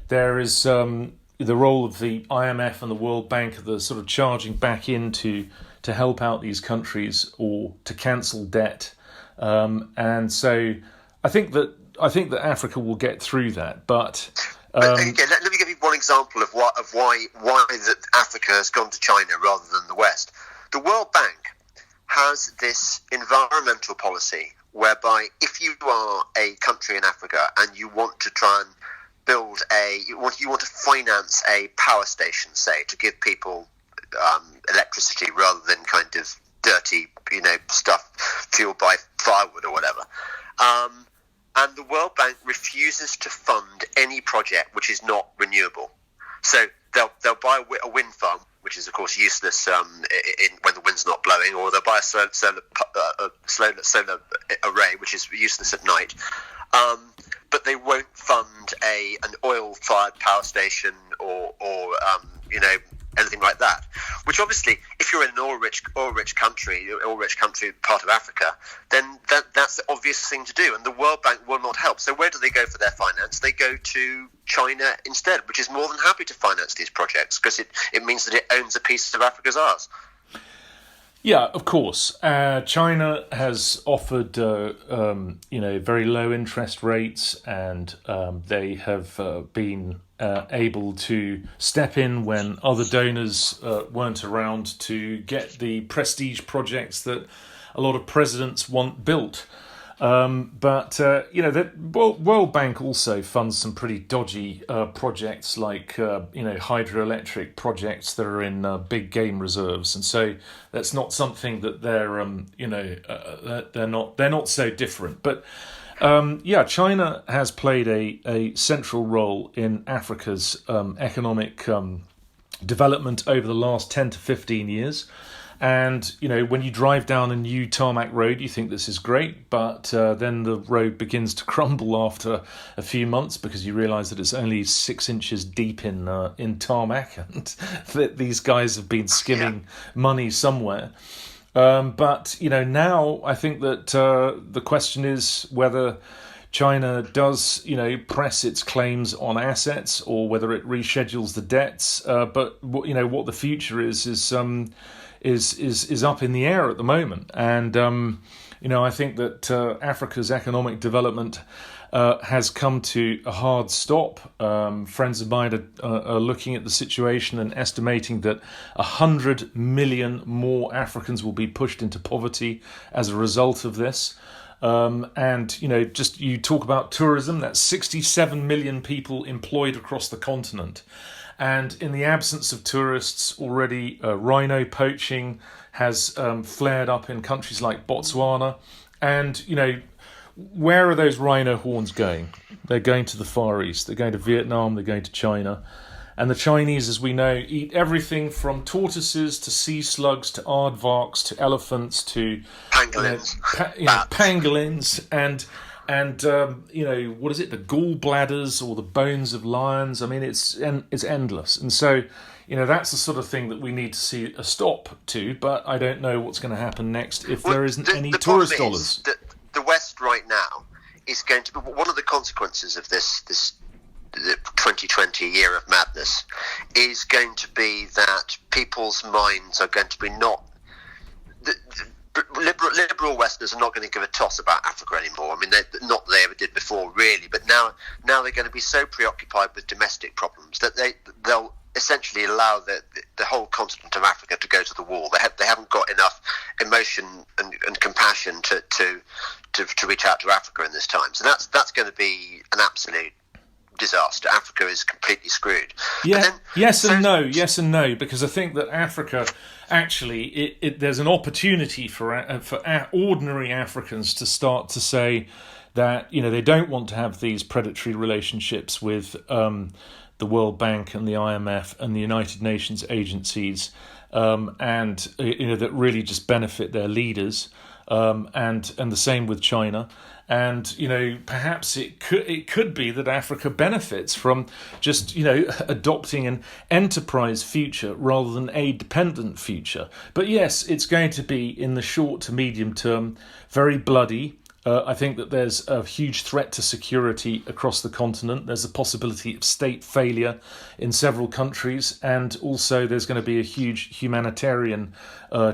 there is the role of the IMF and the World Bank of the sort of charging back in to help out these countries or to cancel debt, and so I think that Africa will get through that. But let me give you one example of why that Africa has gone to China rather than the West. The World Bank has this environmental policy whereby if you are a country in Africa and you want to try and build you want to finance a power station, say, to give people electricity rather than kind of dirty, stuff fueled by firewood or whatever. And the World Bank refuses to fund any project which is not renewable. So they'll buy a wind farm, which is of course useless when the wind's not blowing, or they'll buy a solar array, which is useless at night. But they won't fund an oil-fired power station or anything like that. Which obviously, if you're in an oil-rich country part of Africa, then that's the obvious thing to do, and the World Bank will not help. So where do they go for their finance? They go to China instead, which is more than happy to finance these projects because it means that it owns a piece of Africa's arse. Yeah, of course. China has offered, very low interest rates, and they have been able to step in when other donors weren't around to get the prestige projects that a lot of presidents want built. But the World Bank also funds some pretty dodgy projects, like hydroelectric projects that are in big game reserves, and so that's not something that they're not so different. But China has played a central role in Africa's economic development over the last 10 to 15 years. And, when you drive down a new tarmac road, you think this is great, but then the road begins to crumble after a few months because you realise that it's only 6 inches deep in tarmac, and that these guys have been skimming money somewhere. But now I think that the question is whether China does, press its claims on assets, or whether it reschedules the debts. But what the future is up in the air at the moment. And I think that Africa's economic development has come to a hard stop. Friends of mine are looking at the situation and estimating that 100 million more Africans will be pushed into poverty as a result of this. You talk about tourism, that's 67 million people employed across the continent. And in the absence of tourists already, rhino poaching has flared up in countries like Botswana. And, where are those rhino horns going? They're going to the Far East, they're going to Vietnam, they're going to China. And the Chinese, as we know, eat everything from tortoises to sea slugs to aardvarks to elephants to pangolins, pangolins and what is it? The gallbladders or the bones of lions. I mean, it's endless. And so, that's the sort of thing that we need to see a stop to. But I don't know what's going to happen next if there isn't any tourist dollars. The West right now is going to be one of the consequences of this the 2020 year of madness is going to be that people's minds are going to be not liberal Westerners are not going to give a toss about Africa anymore. I mean, not that they ever did before, really, but now they're going to be so preoccupied with domestic problems that they'll essentially allow the whole continent of Africa to go to the wall. They haven't got enough emotion and compassion to reach out to Africa in this time. So that's going to be an absolute disaster. Africa is completely screwed. Yeah. Yes and no, because I think that Africa actually there's an opportunity for ordinary Africans to start to say that they don't want to have these predatory relationships with the World Bank and the IMF and the United Nations agencies, and that really just benefit their leaders, and the same with China. And perhaps it could be that Africa benefits from just adopting an enterprise future rather than a dependent future. But yes, it's going to be in the short to medium term very bloody. I think that there's a huge threat to security across the continent. There's a possibility of state failure in several countries, and also there's going to be a huge humanitarian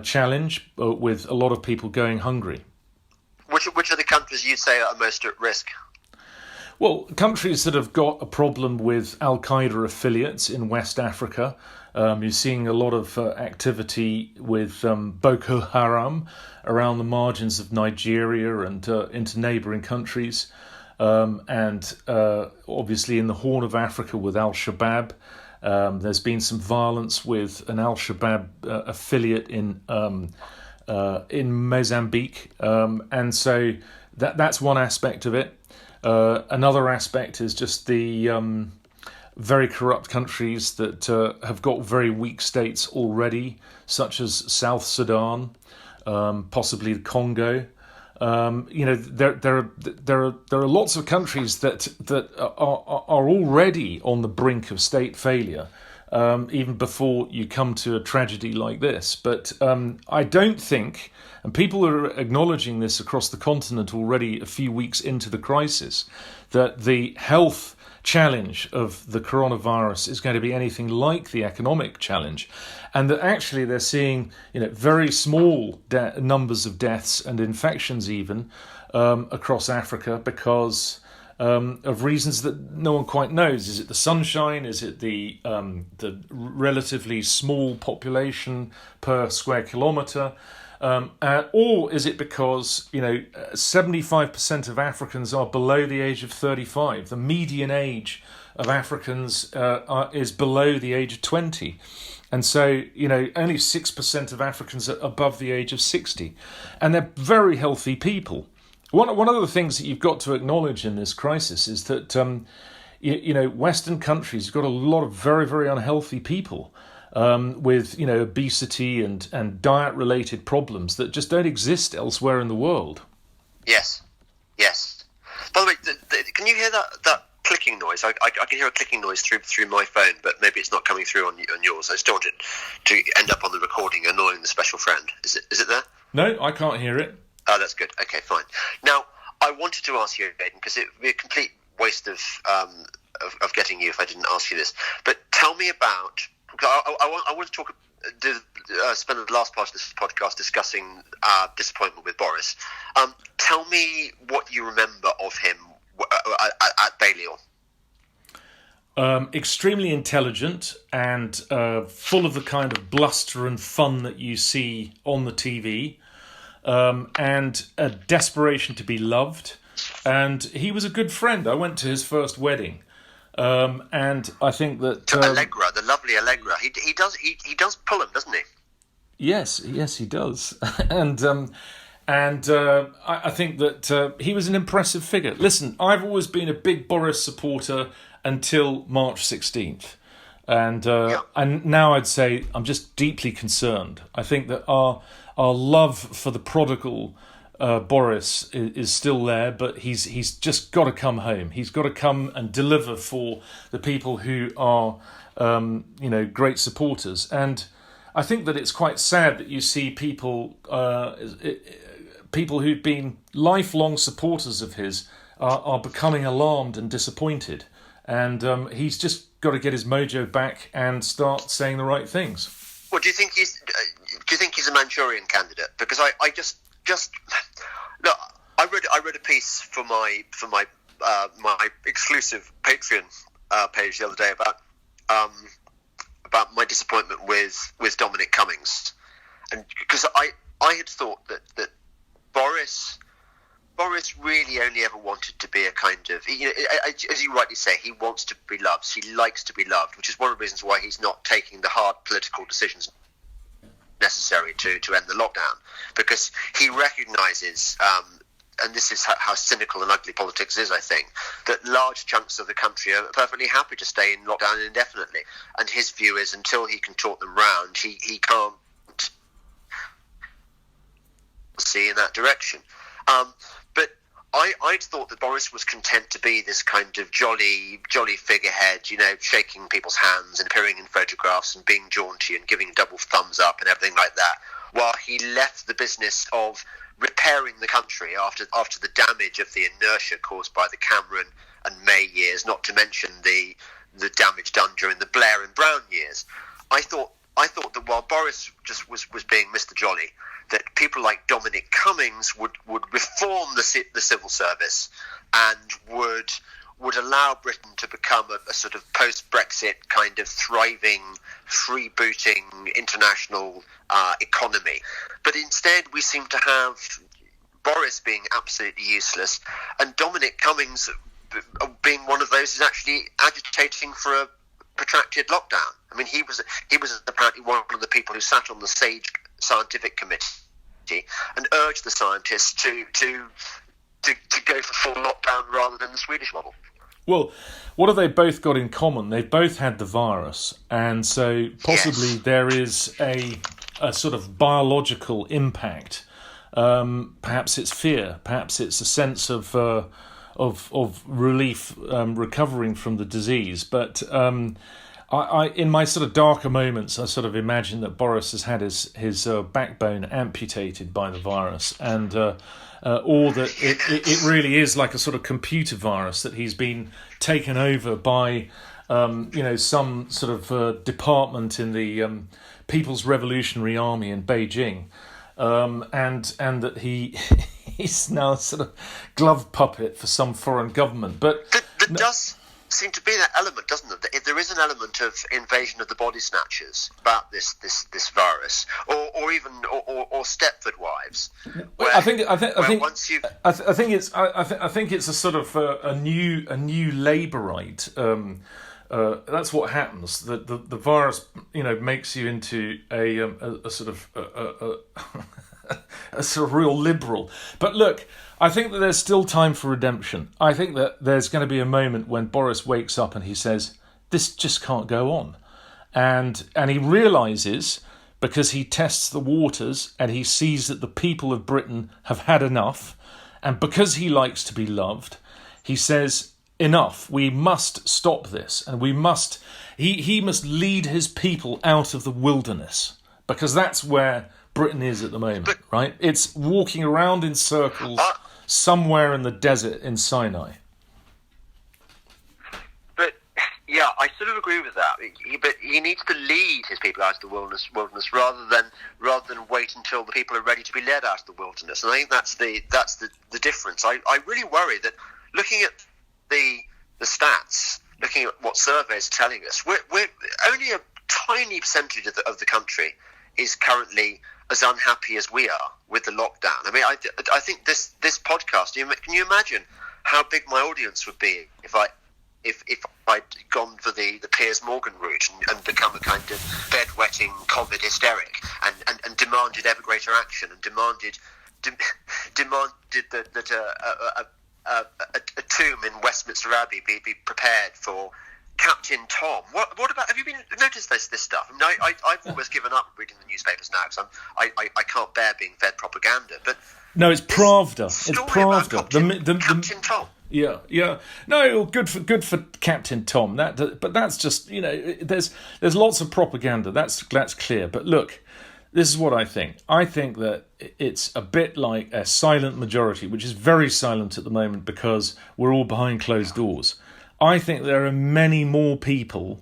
challenge with a lot of people going hungry. Which are the countries you say are most at risk? Well, countries that have got a problem with Al-Qaeda affiliates in West Africa. You're seeing a lot of activity with Boko Haram around the margins of Nigeria and into neighbouring countries. And obviously in the Horn of Africa with Al-Shabaab. There's been some violence with an Al-Shabaab affiliate in Mozambique, and so that's one aspect of it. Another aspect is just the very corrupt countries that have got very weak states already, such as South Sudan, possibly the Congo. There are lots of countries that are already on the brink of state failure. Even before you come to a tragedy like this. But I don't think, and people are acknowledging this across the continent already a few weeks into the crisis, that the health challenge of the coronavirus is going to be anything like the economic challenge, and that actually they're seeing very small numbers of deaths and infections even across Africa because of reasons that no one quite knows. Is it the sunshine? Is it the relatively small population per square kilometre? Or is it because 75% of Africans are below the age of 35? The median age of Africans is below the age of 20. And so, only 6% of Africans are above the age of 60. And they're very healthy people. One of the things that you've got to acknowledge in this crisis is that, Western countries have got a lot of very, very unhealthy people with, obesity and diet-related problems that just don't exist elsewhere in the world. Yes. By the way, can you hear that clicking noise? I can hear a clicking noise through my phone, but maybe it's not coming through on yours. I just don't want it to end up on the recording annoying the special friend. Is it there? No, I can't hear it. Oh, that's good. Okay, fine. Now, I wanted to ask you, Aiden, because it would be a complete waste of getting you if I didn't ask you this. But tell me about. I want to spend the last part of this podcast discussing disappointment with Boris. Tell me what you remember of him at Balliol. Extremely intelligent and full of the kind of bluster and fun that you see on the TV, and a desperation to be loved. And he was a good friend. I went to his first wedding. And I think that Allegra, the lovely Allegra, he does pull him, doesn't he? Yes, he does. and I think that he was an impressive figure. Listen, I've always been a big Boris supporter until March 16th, and now I'd say I'm just deeply concerned. I think that our love for the prodigal Boris is still there, but he's just got to come home. He's got to come and deliver for the people who are, great supporters. And I think that it's quite sad that you see people who've been lifelong supporters of his are becoming alarmed and disappointed. And he's just got to get his mojo back and start saying the right things. Well, do you think he's a Manchurian candidate? Because I just look. I read a piece for my exclusive Patreon page the other day about my disappointment with Dominic Cummings, and because I had thought that Boris really only ever wanted to be a kind of, as you rightly say, he wants to be loved. He likes to be loved, which is one of the reasons why he's not taking the hard political decisions necessary to end the lockdown, because he recognises, and this is how cynical and ugly politics is, I think, that large chunks of the country are perfectly happy to stay in lockdown indefinitely. And his view is until he can talk them round, he can't see in that direction. But I'd thought that Boris was content to be this kind of jolly figurehead, shaking people's hands and appearing in photographs and being jaunty and giving double thumbs up and everything like that, while he left the business of repairing the country after the damage of the inertia caused by the Cameron and May years, not to mention the damage done during the Blair and Brown years. I thought that while Boris just was being Mr. Jolly, that people like Dominic Cummings would reform the civil service and would allow Britain to become a sort of post-Brexit kind of thriving, freebooting international economy. But instead we seem to have Boris being absolutely useless and Dominic Cummings being one of those who's actually agitating for a protracted lockdown. I mean, he was apparently one of the people who sat on the SAGE scientific committee and urged the scientists to go for full lockdown rather than the Swedish model. Well, what have they both got in common? They've both had the virus, and so possibly there is a sort of biological impact. Perhaps it's fear. Perhaps it's a sense of relief, recovering from the disease. But I, in my sort of darker moments, I sort of imagine that Boris has had his backbone amputated by the virus, and or that it really is like a sort of computer virus, that he's been taken over by some sort of department in the People's Revolutionary Army in Beijing, and that he's now a sort of glove puppet for some foreign government. But seem to be that element, doesn't it? If there is an element of invasion of the body snatchers about this virus, or even Stepford wives. I think it's a sort of a new Labourite. That's what happens. The virus, makes you into a sort of a sort of real liberal. But look, I think that there's still time for redemption. I think that there's going to be a moment when Boris wakes up and he says, "This just can't go on," and he realises, because he tests the waters and he sees that the people of Britain have had enough, and because he likes to be loved, he says, enough, we must stop this, and he must lead his people out of the wilderness, because that's where Britain is at the moment, right? It's walking around in circles somewhere in the desert in Sinai. But yeah, I sort of agree with that. But he needs to lead his people out of the wilderness rather than wait until the people are ready to be led out of the wilderness. And I think that's the difference. I really worry that, looking at the stats, looking at what surveys are telling us, we're only a tiny percentage of the country is currently as unhappy as we are with the lockdown. I mean, I think this podcast, can you imagine how big my audience would be if I'd gone for the Piers Morgan route and become a kind of bedwetting COVID hysteric and demanded ever greater action and demanded that a tomb in Westminster Abbey be prepared for Captain Tom. What about? Have you noticed this stuff? I mean, I've almost given up reading the newspapers now because I can't bear being fed propaganda. But no, it's Pravda. It's Pravda. Captain Tom. Yeah. No, good for Captain Tom. But that's just, there's lots of propaganda. That's clear. But look, this is what I think. I think that it's a bit like a silent majority, which is very silent at the moment because we're all behind closed doors. I think there are many more people,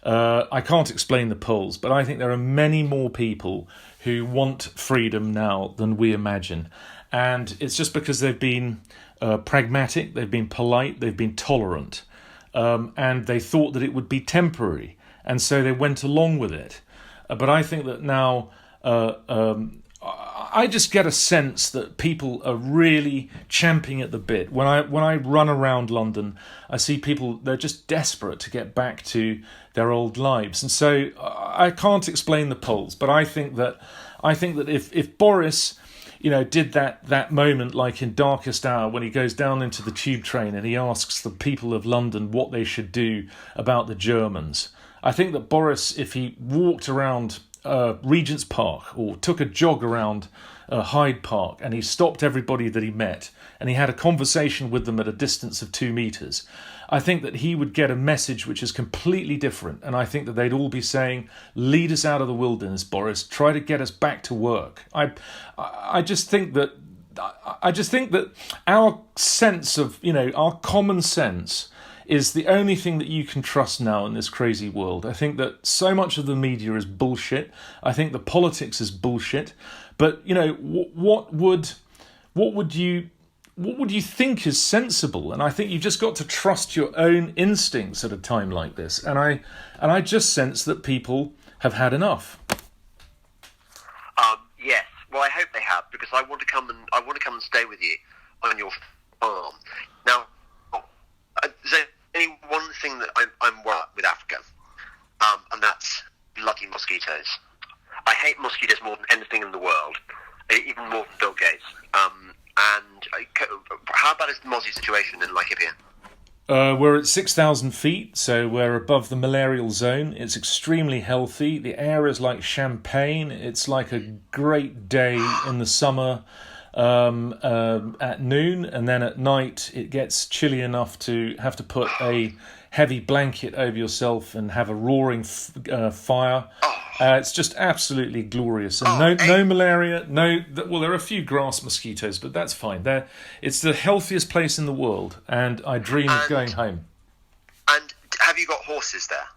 I can't explain the polls, but I think there are many more people who want freedom now than we imagine. And it's just because they've been pragmatic, they've been polite, they've been tolerant, and they thought that it would be temporary. And so they went along with it. But I think that now I just get a sense that people are really champing at the bit. When I run around London, I see people, they're just desperate to get back to their old lives. And so I can't explain the polls, but I think that if Boris, did that moment like in Darkest Hour when he goes down into the tube train and he asks the people of London what they should do about the Germans. I think that Boris, if he walked around Regent's Park or took a jog around Hyde Park and he stopped everybody that he met and he had a conversation with them at a distance of 2 meters, I think that he would get a message which is completely different. And I think that they'd all be saying, lead us out of the wilderness, Boris, try to get us back to work. I just think that our sense of, our common sense is the only thing that you can trust now in this crazy world. I think that so much of the media is bullshit. I think the politics is bullshit. But what would you think is sensible? And I think you've just got to trust your own instincts at a time like this. And I just sense that people have had enough. Yes. Well, I hope they have, because I want to come and stay with you on your farm. Now, there's only one thing that I'm worried with Africa, and that's bloody mosquitoes. I hate mosquitoes more than anything in the world, even more than Bill Gates. How bad is the mozzie situation in Laikipia? We're at 6,000 feet, so we're above the malarial zone. It's extremely healthy. The air is like champagne. It's like a great day in the summer at noon, and then at night it gets chilly enough to have to put a heavy blanket over yourself and have a roaring fire. It's just absolutely glorious. And no malaria, well, there are a few grass mosquitoes, but that's fine. It's the healthiest place in the world, and I dream of going home. And have you got horses there?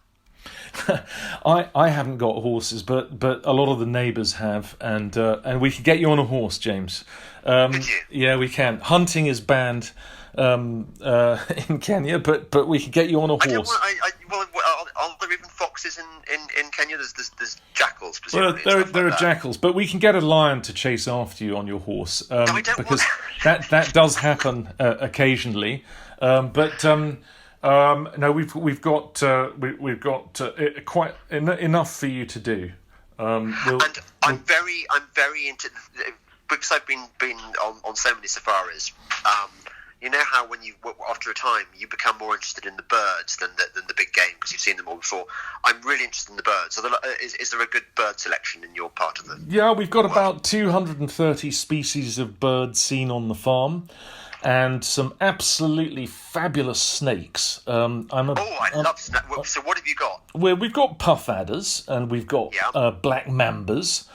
I haven't got horses, but a lot of the neighbours have, and we can get you on a horse, James. Could you? Yeah, we can. Hunting is banned. in Kenya, but we could get you on a horse. Are there even foxes in Kenya? There's jackals, Well, presumably. there are jackals, but we can get a lion to chase after you on your horse, I don't because want that does happen occasionally. No, we've got quite enough for you to do. I'm very into, because I've been on so many safaris. You know how when after a time you become more interested in the birds than the big game because you've seen them all before. I'm really interested in the birds. So is there a good bird selection in your part of the? Yeah, we've got about 230 species of birds seen on the farm, and some absolutely fabulous snakes. I love snakes. So what have you got? We've got puff adders and we've got black mambas,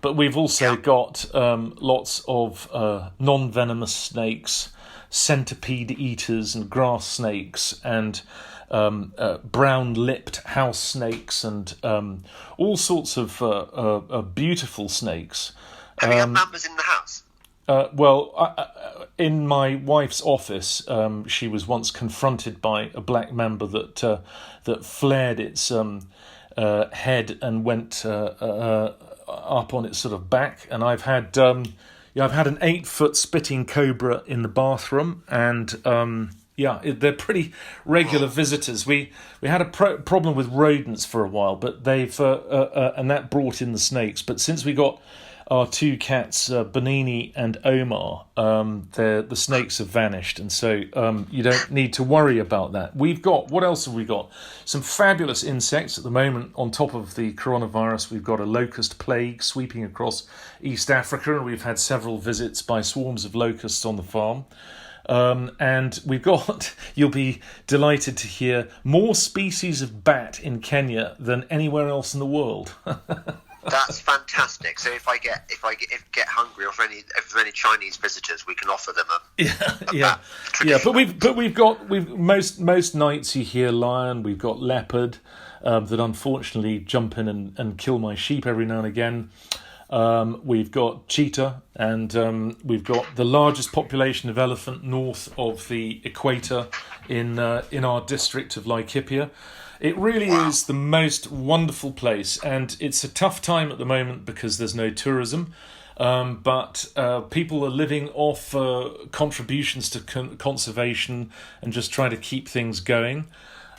but we've also got lots of non-venomous snakes, centipede eaters and grass snakes, and brown-lipped house snakes, and all sorts of beautiful snakes. Have you had mambas in the house? In my wife's office, she was once confronted by a black mamba that flared its head and went up on its sort of back. And I've had an 8-foot spitting cobra in the bathroom, and they're pretty regular visitors. We had a problem with rodents for a while, but they've and that brought in the snakes. But since we got our two cats, Benini and Omar, the snakes have vanished, and so you don't need to worry about that. What else have we got? Some fabulous insects at the moment. On top of the coronavirus, we've got a locust plague sweeping across East Africa, and we've had several visits by swarms of locusts on the farm. And we've got, you'll be delighted to hear, more species of bat in Kenya than anywhere else in the world. That's fantastic. So if I get hungry, or if there are any Chinese visitors, we can offer them But we've got most nights you hear lion. We've got leopard that unfortunately jump in and kill my sheep every now and again. We've got cheetah, and we've got the largest population of elephant north of the equator in our district of Laikipia. It really is the most wonderful place, and it's a tough time at the moment because there's no tourism, but people are living off contributions to conservation and just trying to keep things going.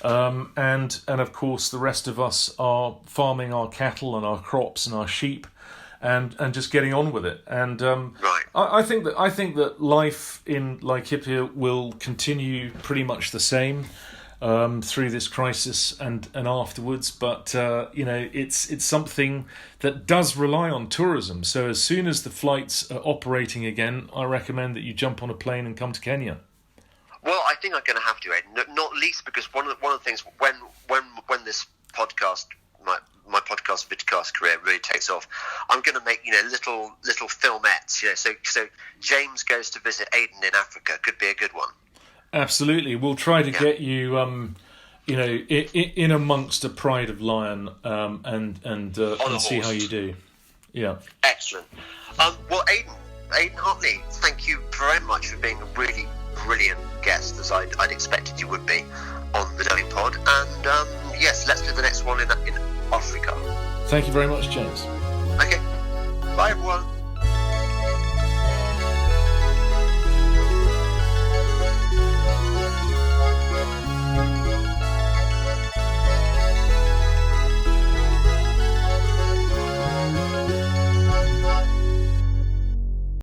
And of course the rest of us are farming our cattle and our crops and our sheep, and just getting on with it. And I think that life in Laikipia will continue pretty much the same through this crisis and afterwards, but it's something that does rely on tourism. So as soon as the flights are operating again, I recommend that you jump on a plane and come to Kenya. Well, I think I'm going to have to, Ed. Not least because one of the things when this podcast, my podcast vidcast career really takes off, I'm going to make little filmettes. So James goes to visit Aiden in Africa could be a good one. Absolutely, we'll try to get you, in amongst a pride of lion, and see how you do. Yeah. Excellent. Well, Aiden Hartley, thank you very much for being a really brilliant guest, as I'd expected you would be, on the Delingpole. And yes, let's do the next one in Africa. Thank you very much, James. Okay. Bye, everyone.